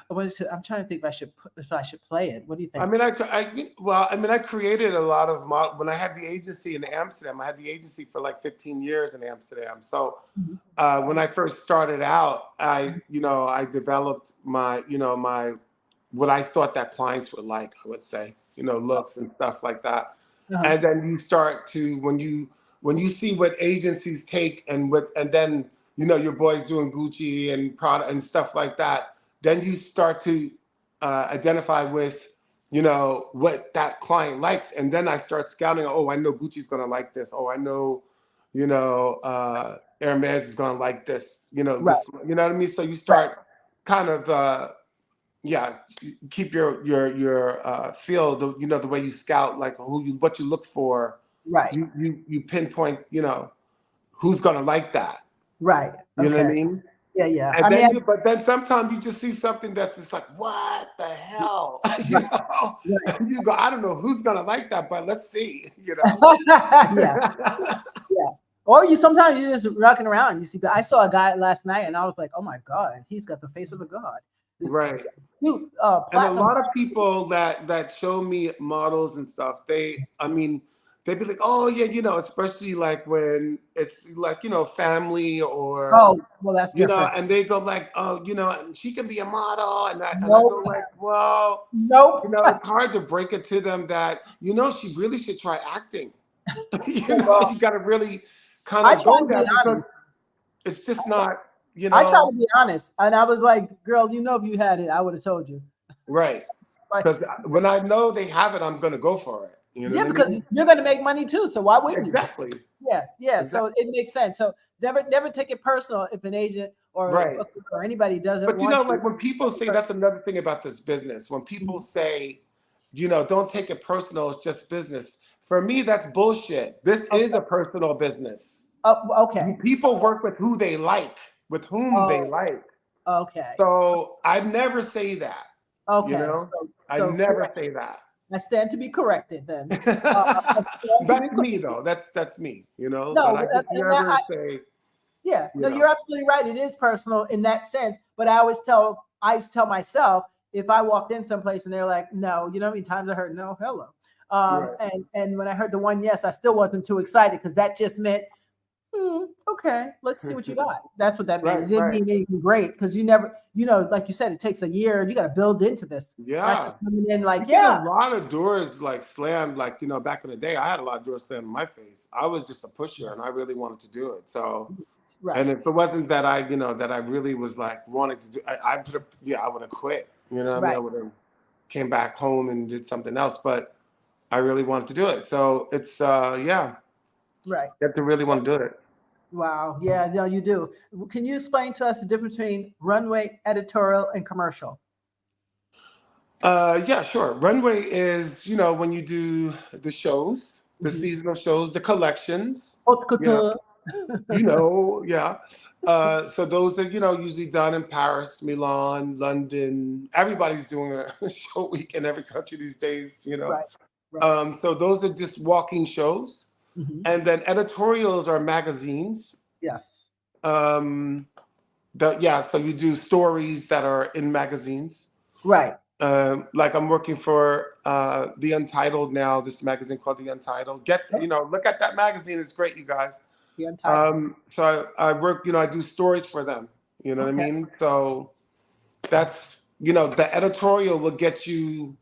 what is it? I'm trying to think if I should play it. What do you
I
think?
mean, I mean, I created a lot of when I had the agency in Amsterdam. I had the agency for like 15 years in Amsterdam. So
Mhm.
when I first started out, you know, I developed my, you know, my what I thought that clients would like. I would say, you know, looks and stuff like that.
Uh-huh.
And then you start to when you see what agencies take and then you know your boys doing Gucci and Prada and stuff like that, then you start to identify with you know what that client likes, and then I start scouting. Oh, I know Gucci's gonna like this. Oh, I know, you know, Hermes is gonna like this. You know
Right,
this. You know what I mean? So you
right,
start kind of yeah, keep your field, you know, the way you scout, like what you look for.
right,
You pinpoint, you know, who's gonna like that.
right.
You know what I
Okay.
mean?
Yeah, yeah.
And
I mean,
then but then sometimes you just see something that's just like, what the hell? You know?
right.
And you go, I don't know who's gonna like that, but let's see, you know.
Yeah, yeah. Or you sometimes you're just rocking around. You see, I saw a guy last night, and I was like, "Oh my god, he's got the face of a god." This
Right.
cute
And a
platinum.
lot of people that show me models and stuff, I mean, they'd be like, oh yeah, you know, especially like when it's like, you know, family or
Oh, well, that's
you know,
different.
and they go like, oh, you know, and she can be a model, and I go
Nope,
like, well, you
nope.
know, it's hard to break it to them that, you know, she really should try acting. You know,
Well,
you got to really kind
I
of
try
go
to be
there because
honest.
it's just not, you
I try to
know,
be honest, and I was like, "Girl, you know, if you had it, I would have told you."
right.
Like,
Because when I know they have it, I'm going to go for it. You know
yeah,
what I
because
mean?
you're going to make money too. So why wouldn't you?
Exactly.
Yeah, yeah. So
Exactly.
it makes sense. So never take it personal if an agent
Right.
or anybody doesn't
But you know,
want you.
like when people say that's another thing about this business. When people
Mhm.
say, you know, don't take it personal, it's just business. For me, that's bullshit. This is
Okay.
a personal business.
Oh, okay.
People work with who they like, with whom they
Oh,
like.
okay.
So I never say that, you
Okay.
know? I never
Correct.
say that.
I stand to be corrected then. I stand to be
That's me though. That's me, you know, but
no,
I just
and that,
never say,
yeah,
you
no, you're
know,
absolutely right. It is personal in that sense. But I used to tell myself if I walked in someplace and they're like, no, you know how many times I heard no, hello.
right.
And when I heard the one yes, I still wasn't too excited because that just meant, okay, let's see what you got. That's what that meant.
Right,
It didn't
right.
mean anything great because you never, you know, like you said, it takes a year. You got to build into this, not
Yeah.
just coming in
You
like,
get a
yeah,
lot of doors like slammed, like, you know, back in the day, I had a lot of doors slammed in my face. I was just a pusher and I really wanted to do it. So,
right,
and if it wasn't that you know, that I really was like wanting to do, I would have quit. You know what I mean? I
right,
would have came back home and did something else, but I really wanted to do it. So it's, yeah,
right.
you have to really want to do it.
Wow. Yeah, no, you do. Can you explain to us the difference between runway, editorial, and commercial?
Yeah, sure. Runway is, you know, when you do the shows, the
Mhm.
seasonal shows, the collections,
Haute
you know.
couture.
You know, yeah. So those are, you know, usually done in Paris, Milan, London. Everybody's doing a show week in every country these days, you know.
Right, right.
So those are just walking shows.
Mhm.
And then editorials are magazines.
Yes.
So you do stories that are in magazines.
Right.
Like I'm working for The Untitled now, this magazine called The Untitled. Look at that magazine. It's great, you guys.
The Untitled.
So I work, I do stories for them. You know what I
Okay.
mean? So that's, the editorial will get you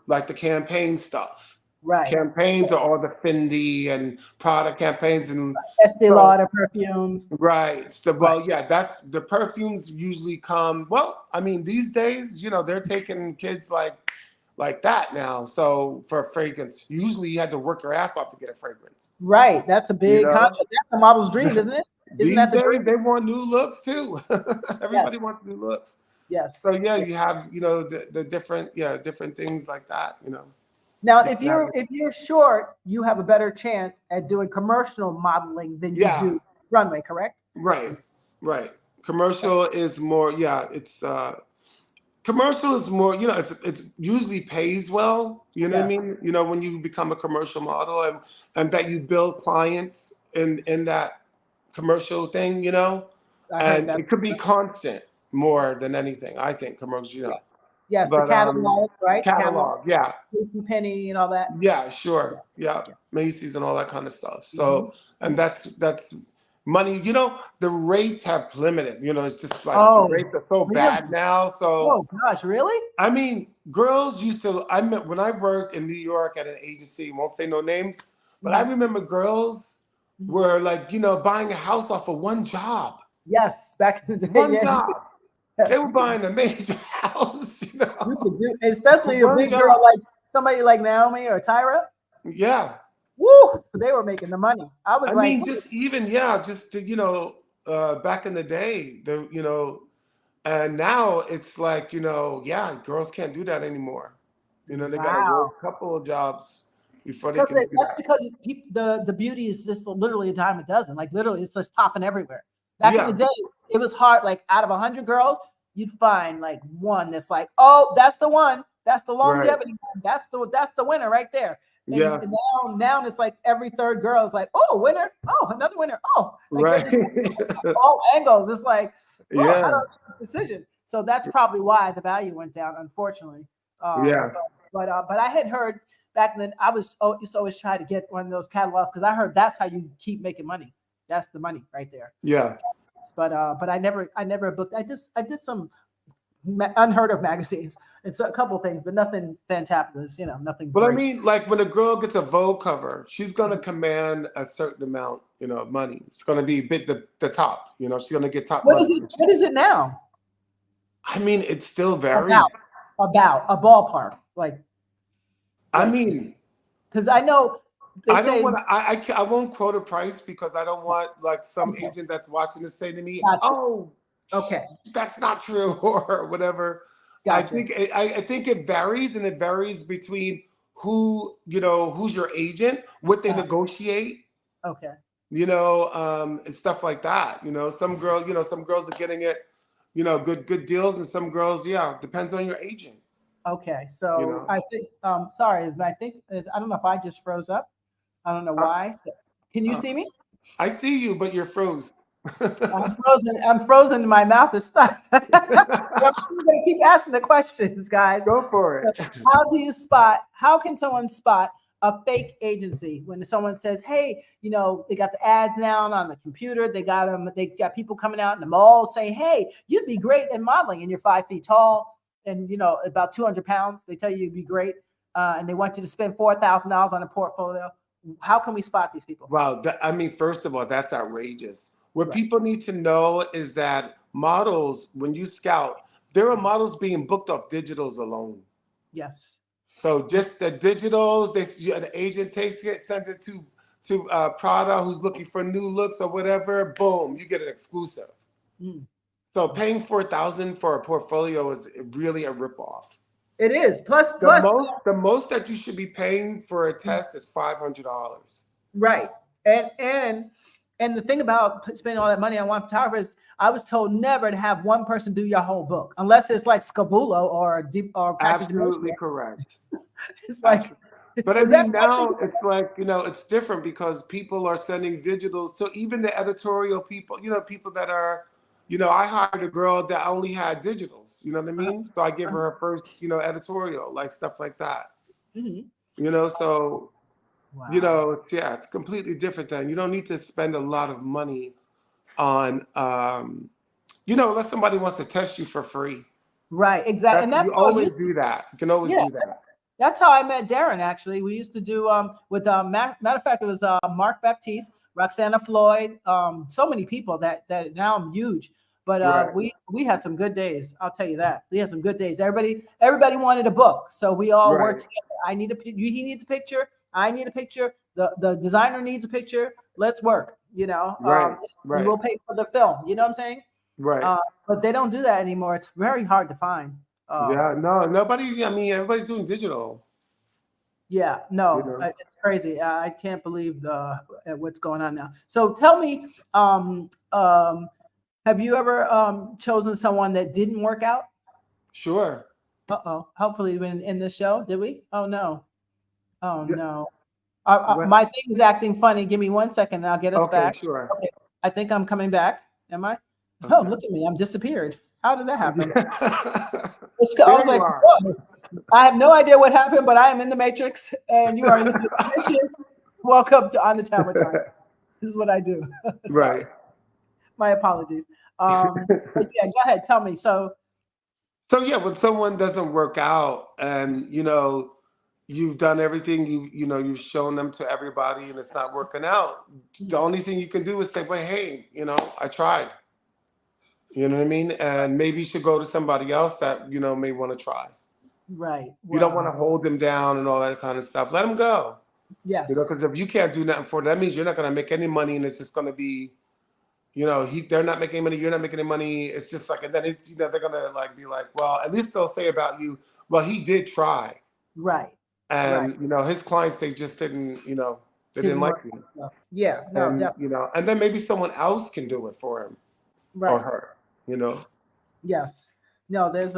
like the campaign stuff.
Right.
Campaigns are all the Fendi and product campaigns and
Estee Lauder perfumes.
right. So,
Right.
well, yeah, that's the perfumes usually come. Well, I mean, these days, they're taking kids like that now. So for a fragrance, usually you had to work your ass off to get a fragrance.
Right. That's a
You
big
know?
contract. That's a model's dream, isn't it? Isn't
These
that the
days
dream?
they want new looks too. Everybody
Yes.
wants new looks.
Yes.
So yeah, you have the different things like that.
Now, if you're short, you have a better chance at doing commercial modeling than you
Yeah.
do runway, correct?
Right. Commercial is more. Yeah, it's commercial is more. It's usually pays well. You know what I
Yes.
mean? When you become a commercial model and that you build clients in that commercial thing.
I heard
And
that.
it could be constant more than anything. I think commercial.
Yeah. Yes, the
But
catalog, right?
catalog, yeah.
Penny and all that.
Yeah, sure. Yeah.
Yeah.
Macy's and all that kind of stuff. So, and that's money, the rates have plummeted, it's just like the rates are so bad now. So,
Oh gosh, really?
I mean, girls when I worked in New York at an agency, won't say no names, but I remember girls were like, buying a house off of one job.
Yes, back in the day.
One
Yeah.
job. They were buying a major house,
You could do, especially a big girl like somebody like Naomi or Tyra.
Yeah.
Woo! They were making the money. I
mean, just even, just to, back in the day, and now it's like, girls can't do that anymore. They got to work a couple of jobs before they can do that.
Because the beauty is just literally a dime a dozen. Like literally, it's just popping everywhere. Back in the day, it was hard. Like out of 100 girls, you'd find like one that's like, oh, that's the one. That's the longevity one. That's the winner right there. And now it's like every third girl is like, oh, winner. Oh, another winner. Oh, like all angles. It's like, how do I make a decision? So that's probably why the value went down, unfortunately. But I had heard back then I used to always try to get one of those catalogs because I heard that's how you keep making money. That's the money right there.
Yeah.
But I never booked. I did some unheard of magazines and so a couple of things, but nothing fantabulous, nothing.
But I mean, like when a girl gets a Vogue cover, she's going to command a certain amount, of money. It's going to be the top, she's going to get top money.
What is it now?
I mean, it still varies.
About a ballpark. Like,
I mean,
because I know
I won't quote a price because I don't want like some agent that's watching this say to me, oh, okay, that's not true or whatever. Gotcha. I think it varies, and it varies between who's your agent, what they negotiate.
Okay.
And stuff like that. Some girls are getting it, good deals, and some girls, depends on your agent.
Okay, so I think sorry, I don't know if I just froze up. I don't know why. Can you see me?
I see you, but you're froze.
I'm frozen. My mouth is stuck. I'm gonna keep asking the questions, guys.
Go for it.
How can someone spot a fake agency when someone says, hey, they got the ads down on the computer, they got people coming out in the mall saying, hey, you'd be great at modeling, and you're 5 feet tall and about 200 pounds. They tell you you'd be great, and they want you to spend $4,000 on a portfolio. How can we spot these people?
Wow, first of all, that's outrageous. What people need to know is that models, when you scout, there are models being booked off digitals alone.
Yes.
So just the digitals, the agent takes it, sends it to Prada, who's looking for new looks or whatever. Boom, you get an exclusive. So paying $4,000 for a portfolio is really a ripoff.
It is. Plus,
the most that you should be paying for a test is $500.
Right, and the thing about spending all that money on one photographer is, I was told never to have one person do your whole book, unless it's like Scavullo or
Absolutely correct.
It's like
But I
Was that
mean, now it's like, it's different because people are sending digital. So even the editorial people, people that are, I hired a girl that only had digitals, you know what I mean? So I gave her her first, editorial, like stuff like that,
Mhm.
so,
Wow.
yeah, it's completely different then. You don't need to spend a lot of money on, unless somebody wants to test you for free.
Right, exactly. And
You
that's how it
always
used.
do that. You can always
Yeah,
do that.
that's how I met Darren. Actually, we used to do with matter of fact, it was Mark Baptiste, Roxana Floyd, so many people that now I'm huge. But
Right.
we had some good days. I'll tell you that we had some good days. Everybody wanted a book, so we all
Right.
worked together. He needs a picture. I need a picture. The designer needs a picture. Let's work.
Right.
And
Right.
we'll pay for the film. You know what I'm saying?
Right.
Uh, but they don't do that anymore. It's very hard to find.
Yeah, no, nobody, I mean, everybody's doing digital,
Yeah,
you
no,
know.
it's crazy. I can't believe what's going on now. So tell me, have you ever chosen someone that didn't work out?
Sure.
Uh-oh. Hopefully, in this show, did we? Oh no. Oh
Yeah.
no.
What?
My thing is acting funny. Give me 1 second, and I'll get us
Okay,
back.
sure.
Okay, I think I'm coming back. Am I? Oh,
Okay.
look at me. I'm disappeared. How did that happen? I
There
was
you
like,
are.
whoa. I have no idea what happened, but I am in the matrix, and you are in the dimension. Welcome to On the Tower Time. This is what I do.
Right.
Sorry, my apologies. But yeah, go ahead. Tell me. So,
So yeah, when someone doesn't work out and you've done everything, you've shown them to everybody and it's not working out, the only thing you can do is say, well, hey, I tried. You know what I mean? And maybe you should go to somebody else that, may want to try.
right.
You don't want
Wow.
to hold them down and all that kind of stuff. Let them go.
Yes.
Because if you can't do nothing for them, that means you're not going to make any money, and it's just going to be, they're not making money, you're not making any money. It's just like, and then they're going to like be like, well, at least they'll say about you, well, he did try,
Right. Right.
and his clients, they just didn't, they didn't
Didn't
like
work.
him,
Yeah. No.
and
Definitely.
and then maybe someone else can do it for him or
Right.
her,
Yes. No. There's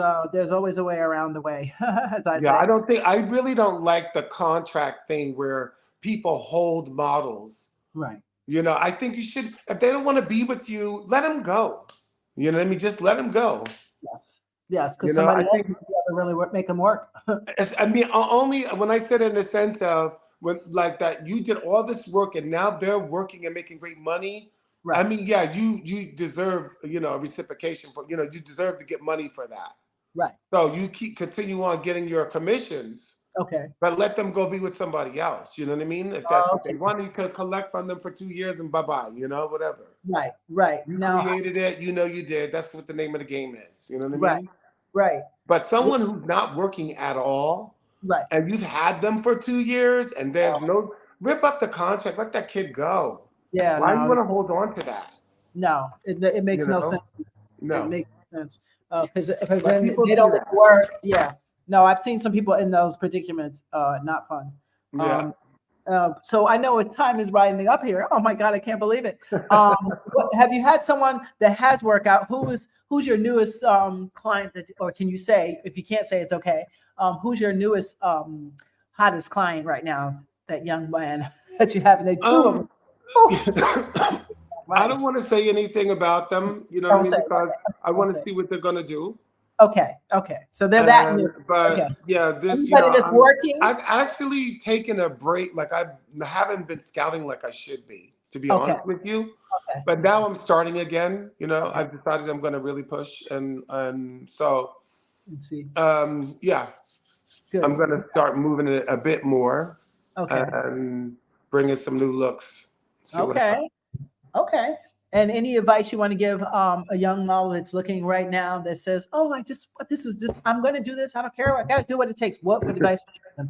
always a way around the way, as I
Yeah,
say.
I really don't like the contract thing where people hold models.
Right.
I think you should, if they don't want to be with you, let them go. You know what I mean? Just let them go.
Yes. Yes. Because
I
somebody else
think,
might be able to really make them work.
I mean, only when I said in the sense of when like that, you did all this work and now they're working and making great money. I
Right.
mean, yeah, you deserve, a reciprocation for, you deserve to get money for that.
Right.
So you continue on getting your commissions.
Okay.
But let them go be with somebody else. You know what I mean? If that's what
Okay.
they want, you could collect from them for 2 years and bye-bye, whatever.
Right. Right.
You
Now.
created it, you did. That's what the name of the game is. You know what I
Right.
mean?
Right.
But someone who's not working at all
Right.
and you've had them for 2 years and there's
Oh,
no rip up the contract, let that kid go.
yeah.
Why do you
No.
want to hold on to that?
No. It makes
You
no
know?
sense. It
No.
makes no sense. Because
Let
then
people
they
do
don't
that.
work. Yeah. No, I've seen some people in those predicaments. Not fun.
Yeah.
So I know time is riding up here. Oh my God, I can't believe it. Have you had someone that has worked out? Who's your newest client or can you say, if you can't say it's okay, who's your newest hottest client right now? That young man that you have, and they two of them.
I
Right.
don't want to say anything about them, you know what I
Don't
mean?
say.
Because I
Don't
want to
say.
see what they're gonna do.
Okay. Okay. So they're that new. Okay.
But yeah, this,
Anybody that's working?
I've actually taken a break. Like I haven't been scouting like I should be
Okay.
honest with you.
Okay.
But now I'm starting again.
Okay.
I've decided I'm going to really push, and so
Let's see.
yeah,
Good.
I'm going to start moving it a bit more
Okay.
and bringing some new looks. See what happens.
Okay. Okay. And any advice you want to give a young model that's looking right now that says, "Oh, I'm going to do this. I don't care. I got to do what it takes." What advice would you give them?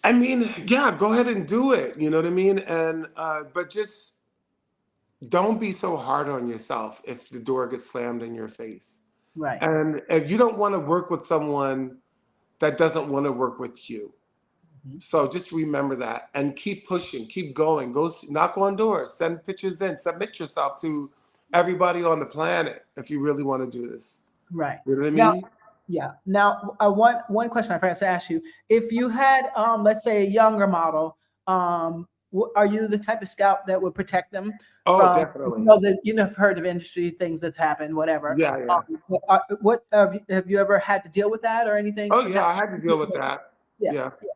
I mean, yeah, go ahead and do it. You know what I mean? And but just don't be so hard on yourself if the door gets slammed in your face.
Right.
And if you don't want to work with someone that doesn't want to work with you.
Mhm.
So just remember that and keep pushing, keep going, knock on doors, send pictures in, submit yourself to everybody on the planet if you really want to do this.
Right.
You know what I
Now,
mean?
Yeah. Now, one question I forgot to ask you: if you had, let's say, a younger model, are you the type of scout that would protect them
Oh,
from,
definitely.
that have heard of industry things that's happened, whatever?
Yeah, yeah.
What have you ever had to deal with that or anything?
Oh, yeah. I had to deal with that.
Yeah,
Yeah.
yeah,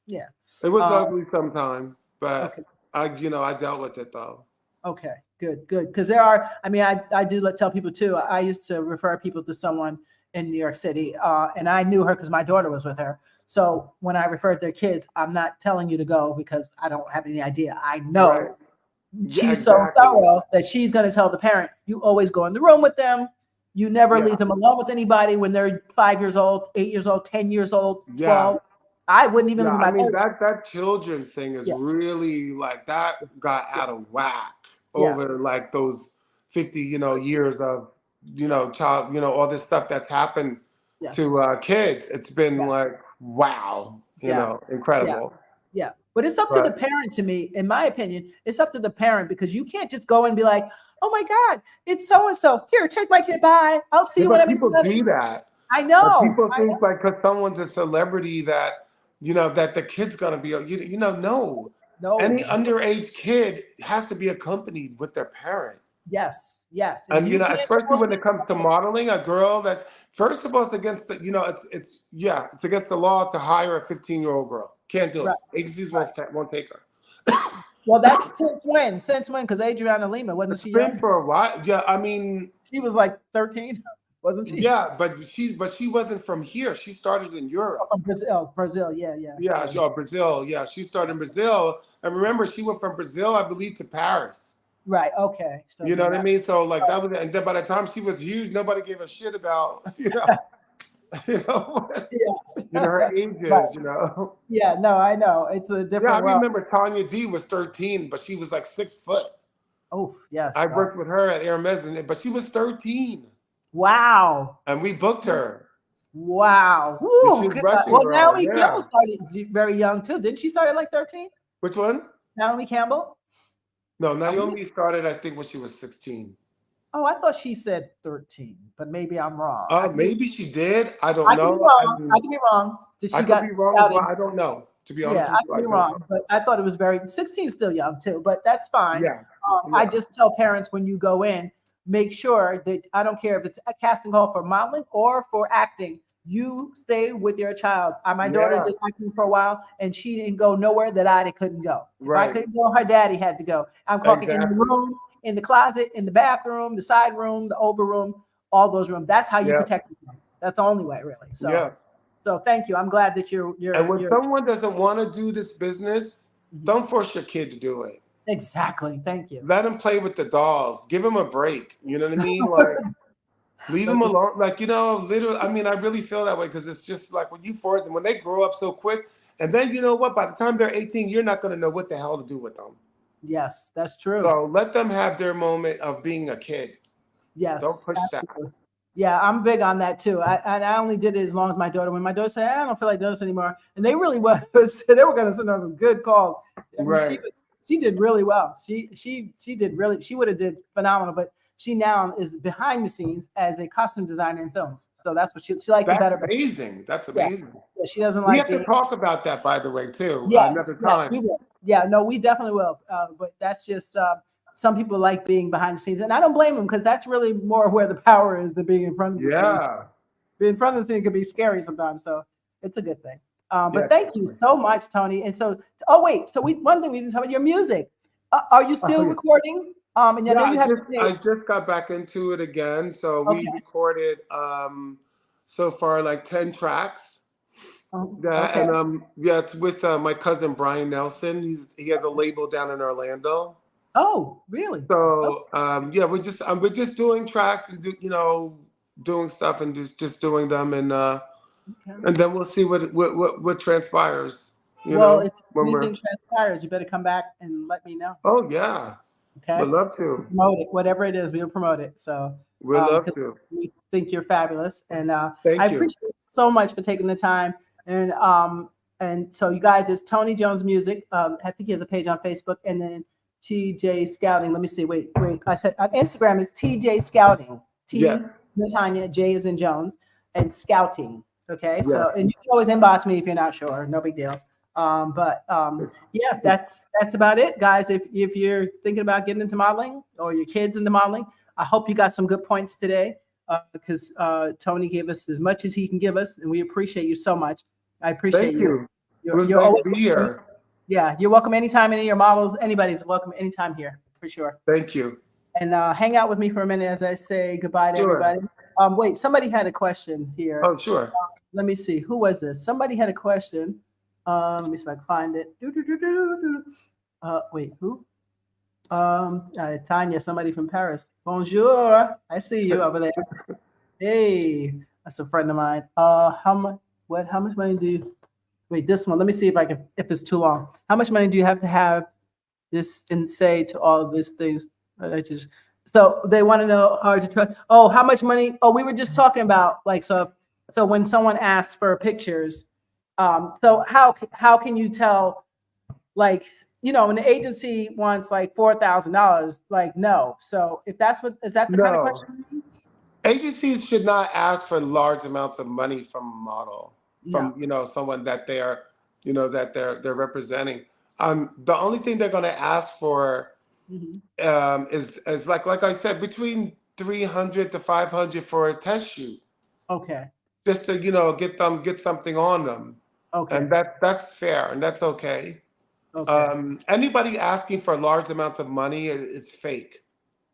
yeah.
It was
Um,
ugly sometimes,
okay.
but I dealt with it though.
Okay, good, good. Because there are, I mean, I do tell people too. I used to refer people to someone in New York City, and I knew her because my daughter was with her. So when I referred their kids, I'm not telling you to go because I don't have any idea. I
Right.
know
Yeah,
she's so
exactly.
thorough that she's going to tell the parent, you always go in the room with them. You never
Yeah.
leave them alone with anybody when they're 5 years old, 8 years old, 10 years old,
Yeah.
12. I wouldn't even
Yeah.
leave
I
my
mean,
parents.
that children's thing is
Yeah,
really like that got
yeah,
out of whack
yeah.
over like those 50, years of, child, all this stuff that's happened to
Yes.
kids. It's been
Yeah.
like, wow,
Yeah. Yeah.
incredible.
Yeah. But it's up to the
But
parent to me, in my opinion, it's up to the parent because you can't just go and be like, oh my God, it's so and so. Here, take my kid. Bye. I'll see
yeah,
you when
but
I meet
people
you.
do that.
I
And
know.
people
I
think
know.
like because someone's a celebrity that that the kid's gonna be no. Any
No.
underage kid has to be accompanied with their parent.
Yes. Yes. And
And
you can't
especially
force
when it comes to
it.
modeling, a girl that's first of all it's against the it's against the law to hire a 15-year-old girl. Can't do
Right.
it. Agencies
Right.
won't take her.
Well, that's since when? Since when? Because Adriana Lima, wasn't
It's
she
been
young?
for a while. Yeah, I mean,
She was like 13, wasn't she?
yeah, but she wasn't from here. She started in
Oh,
Europe.
from Brazil. Brazil. Yeah. Yeah.
Yeah,
Yeah.
she, Brazil. Yeah, she started in Brazil. And remember, she went from Brazil, I believe, to Paris.
Right. Okay. So
You know
then
what I
that.
mean? So like that was, and then by the time she was huge, nobody gave a shit about you know,
Yes.
her
Right.
ages.
Yeah. No, I know. It's a
Yeah, I
different world.
remember Tanya D was 13, but she was like 6 foot.
Oh, yes.
I
God.
worked with her at Hermes, but she was 13,
Wow.
and we booked her.
Wow.
Yeah,
Woo.
she's
Good.
Russian
Well,
girl.
Naomi Campbell
Yeah.
started very young too. Didn't she start at like 13?
Which one?
Naomi Campbell?
No,
I want
Naomi started, I think, when she was 16.
Oh, I thought she said 13, but maybe I'm wrong.
Maybe she did. I don't
I could be
know. I
wrong. I
mean,
could be wrong. Did
I
she
could
got
be wrong as well.
scouted?
I don't know. To be honest
Yeah,
with
I
you,
could
I
be
don't
wrong,
know.
but I thought it was 16 is still young too, but that's fine.
Yeah,
I
yeah,
just tell parents when you go in, make sure that I don't care if it's a casting call for modeling or for acting, you stay with your child. My daughter
yeah.
did acting for a while and she didn't go nowhere that I couldn't go. If I
Right.
couldn't go, her daddy had to go. I'm talking in the
Exactly.
room, in the closet, in the bathroom, the side room, the over room, all those rooms. That's how you
Yeah,
protect yourself. That's the only way, really.
yeah.
So thank you. I'm glad that
And when
you're
someone doesn't want to do this business,
Mhm.
don't force your kid to do it.
Exactly. Thank you.
Let them play with the dolls. Give them a break. You know what I mean? Like, leave them alone. Like, literally, I mean, I really feel that way because it's just like when you force them, when they grow up so quick, and then you know what? By the time they're 18, you're not going to know what the hell to do with them.
Yes, that's true.
So let them have their moment of being a kid. Don't
Yes,
push that.
absolutely. Yeah, I'm big on that too. I only did it as long as my daughter. When my daughter said, "I don't feel like doing this anymore," and they really was, they were going to send her some good calls. I mean,
Right.
she did really well. She did really. She would have did phenomenal. But she now is behind the scenes as a costume designer in films. So that's what she likes it
That's
better.
amazing. That's
Yeah,
amazing.
yeah, she doesn't
We
like
have to
being.
talk about that, by the way, too,
Yes,
another
yes, we
time.
will. Yeah, no, we definitely will. But that's just some people like being behind the scenes, and I don't blame them because that's really more where the power is than being in front of the scene.
Yeah.
Being in front of the scene can be scary sometimes, so it's a good thing.
Yeah,
But thank you
definitely.
so much, Tony. And so, oh wait, so one thing we didn't talk about your music. Are you still
Oh, yeah.
recording? And I
Yeah,
know you have
I just got back into it again. So we
okay,
recorded so far like 10 tracks. Yeah,
okay.
and yeah, it's with my cousin Brian Nelson. He has a label down in Orlando.
Oh, really?
So yeah, we're just doing tracks and doing stuff and just doing them
Okay.
and then we'll see what transpires,
Well, if
when we're
anything transpires, you better come back and let me know.
oh yeah.
Okay,
Would love
so
to.
promote it, whatever it is, we'll promote it. So,
Would love
because
to.
we think you're fabulous, and I
Thank you.
appreciate so much for taking the time. And so you guys, it's Tony Jones Music. I think he has a page on Facebook, and then TJ Scouting. Let me see. Wait. I said on Instagram is TJ Scouting.
Yeah.
T Natanya J is in Jones. and scouting. Okay,
Yeah.
so and you can always inbox me if you're not sure. No big deal. Yeah, that's about it, guys. If you're thinking about getting into modeling or your kids into modeling, I hope you got some good points today because Tony gave us as much as he can give us, and we appreciate you so much. I appreciate
Thank
you.
you. It was
You're
nice
always
to be here.
yeah, you're welcome anytime. Any of your models, anybody's welcome anytime here for sure.
Thank you.
And hang out with me for a minute as I say goodbye to
Sure.
everybody. Wait, somebody had a question here.
Oh, sure.
Let me see. Who was this? Somebody had a question. Let me see if I can find it. Wait, who? Tanya, somebody from Paris. Bonjour. I see you over there. Hey, that's a friend of mine. How much money do you wait, this one? Let me see if it's too long. How much money do you have to have this and say to all of these things? So they want to know hard to trust. Oh, how much money? Oh, we were just talking about like so when someone asks for pictures, so how can you tell, like, you know, when the agency wants like $4,000, like no. So if that's is that the kind of question?
Agencies should not ask for large amounts of money from a model, from someone that they're representing. The only thing they're going to ask for is like I said, between 300 to 500 for a test shoot.
Okay.
Just to get something on them.
Okay.
And that's fair and that's okay.
Okay.
Anybody asking for large amounts of money, it's fake.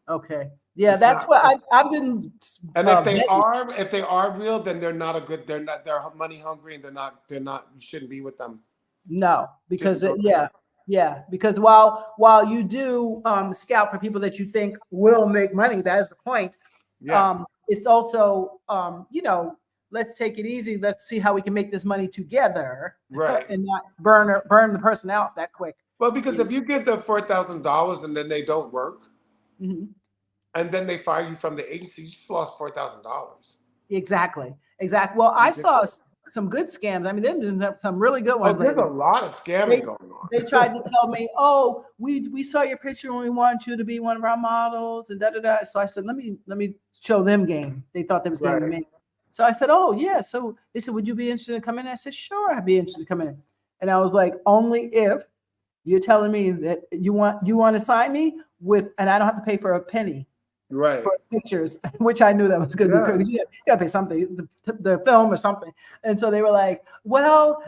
Okay. Yeah,
It's
that's
not,
what I've been.
And if they are real, then they're money hungry and they're not. You shouldn't be with them.
No, because because while you do scout for people that you think will make money, that is the point.
Yeah.
It's also let's take it easy. Let's see how we can make this money together,
Right?
And not burn the person out that quick.
Well, because if you give them $4,000 and then they don't work, and then they fire you from the agency, you just lost $4,000.
Exactly. Well, I saw some good scams. I mean, they're doing some really good ones.
There's a lot of scamming going on.
They tried to tell me, "Oh, we saw your picture and we want you to be one of our models," and da da da. So I said, "Let me show them game." They thought they was gaming me. So I said, "Oh yeah." So they said, "Would you be interested in coming in?" I said, "Sure, I'd be interested in coming in." And I was like, "Only if you're telling me that you want to sign me with, and I don't have to pay for a penny."
Right.
For pictures, which I knew that was going to be. You got to pay something, the film or something. And so they were like, "Well,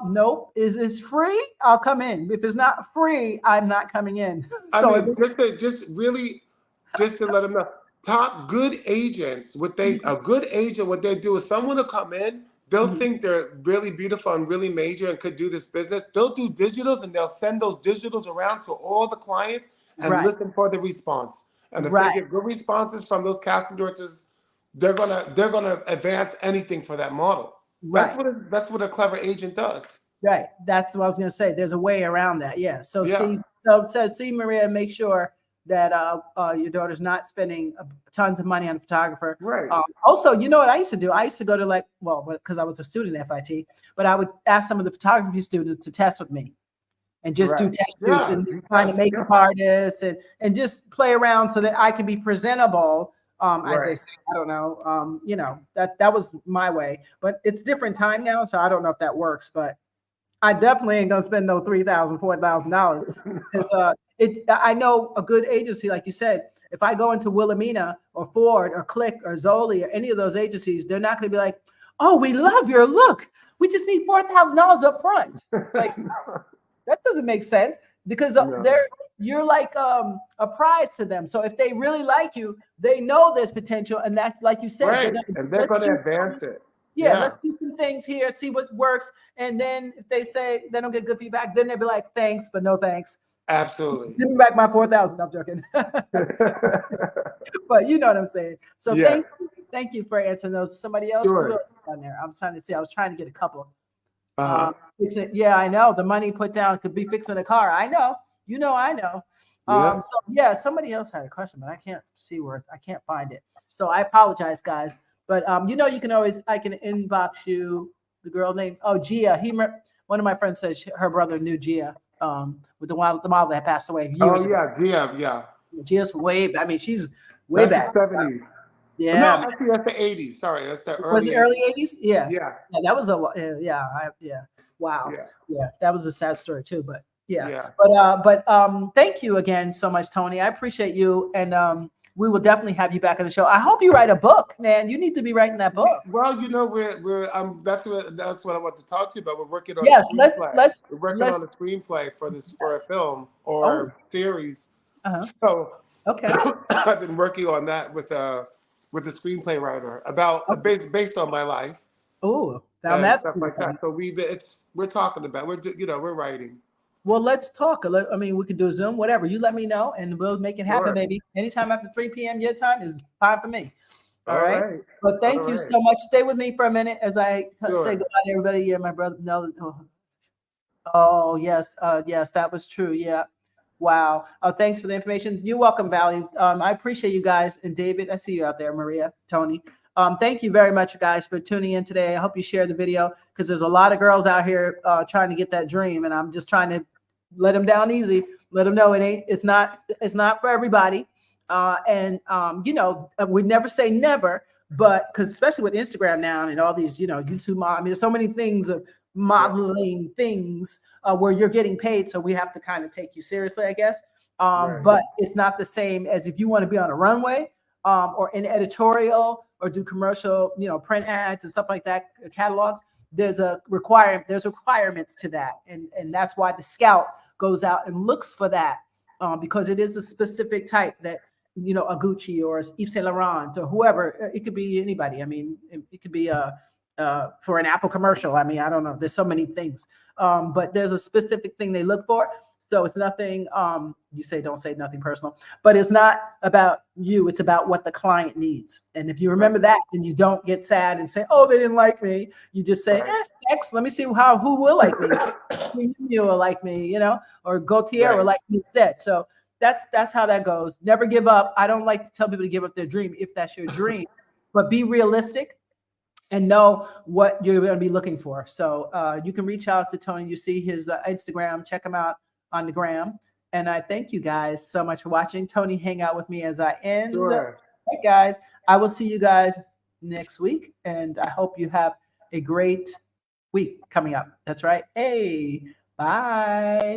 nope. Is it's free? I'll come in. If it's not free, I'm not coming in."
I mean, just to let them know, top good agents, what they do is someone will come in. They'll think they're really beautiful and really major and could do this business. They'll do digitals and they'll send those digitals around to all the clients and listen for the response. And if they get good responses from those casting directors, they're gonna advance anything for that model. Right. That's what a clever agent does.
Right. That's what I was gonna say. There's a way around that. Yeah. So see, Maria, make sure that your daughter's not spending tons of money on a photographer.
Right.
Also, you know what I used to do? I used to go to because I was a student at FIT, but I would ask some of the photography students to test with me. And just do test shoots and find a makeup artist and just play around so that I can be presentable. As they say, I don't know. That was my way, but it's different time now, so I don't know if that works. But I definitely ain't gonna spend no $3,000, $4,000 because I know a good agency, like you said. If I go into Wilhelmina or Ford or Click or Zoli or any of those agencies, they're not gonna be like, "Oh, we love your look. We just need $4,000 up front." Like. That doesn't make sense because you're like a prize to them. So if they really like you, they know there's potential, and that, like you said,
they're going to advance it.
Yeah, let's do some things here, see what works, and then if they say they don't get good feedback, then they'll be like, "Thanks, but no thanks."
Absolutely.
Give me back my $4,000. I'm joking, but you know what I'm saying. So thank you for answering those. Somebody else?
Sure.
Who else on there? I was trying to get a couple. I know the money put down could be fixing a car. I know, I know. Somebody else had a question, but I can't see I can't find it. So I apologize, guys. But you can always, I can inbox you the girl named Gia. One of my friends said her brother knew Gia, with the model that passed away years ago.
Gia.
Gia's she's way back.
That's 70s.
Yeah,
No,
man.
actually, that's the 80s. Sorry, that's the
Was
early
it
80s.
early 80s? Yeah.
Yeah,
Yeah, that was a lot. Yeah, yeah. Wow.
yeah,
Yeah, that was a sad story too, but yeah.
yeah.
But thank you again so much, Tony. I appreciate you, and we will definitely have you back on the show. I hope you write a book, man. You need to be writing that book.
Well, we're that's what I want to talk to you about. We're working on a
Yes,
screenplay.
let's
We're working
let's
on a screenplay for a
yes.
film
Oh,
or series.
uh-huh.
So
Okay.
I've been working on that with the screenplay writer about
Okay.
based on my life
Oh, now
and
that's
stuff like
fun.
that. So we're talking about we're writing.
Well, let's talk. I mean, we could do a Zoom, whatever. You let me know, and we'll make it happen,
Sure.
baby. Anytime after 3 p.m. your time is fine for me. All
All
right.
right.
But
All
thank you
right.
so much. Stay with me for a minute as I say
Sure.
goodbye to everybody. Yeah, my brother. No. Oh, yes. Yes, that was true. Yeah. Wow. Thanks for the information. You're welcome, Valley. I appreciate you guys. And David, I see you out there, Maria, Tony. Thank you very much, guys, for tuning in today. I hope you share the video because there's a lot of girls out here trying to get that dream, and I'm just trying to let them down easy. Let them know it's not for everybody. We never say never, but because especially with Instagram now and all these, YouTube I mean, there's so many things of modeling things where you're getting paid. So we have to kind of take you seriously, I guess.
Right.
But it's not the same as if you want to be on a runway or in editorial or do commercial, print ads and stuff like that, catalogs. There's requirements to that. And that's why the scout goes out and looks for that because it is a specific type that, a Gucci or Yves Saint Laurent or whoever. It could be anybody. I mean, it could be for an Apple commercial. I mean, I don't know. There's so many things, but there's a specific thing they look for. So it's nothing. Don't say nothing personal, but it's not about you. It's about what the client needs. And if you remember that, then you don't get sad and say, "Oh, they didn't like me." You just say, "Next, let me see who will like me. You will like me, or Gaultier will like me instead." So that's how that goes. Never give up. I don't like to tell people to give up their dream if that's your dream, but be realistic and know what you're going to be looking for. So you can reach out to Tony. You see his Instagram. Check him out on the gram. And I thank you guys so much for watching. Tony, hang out with me as I end.
Sure.
Right, guys, I will see you guys next week. And I hope you have a great week coming up. That's right. Hey, bye.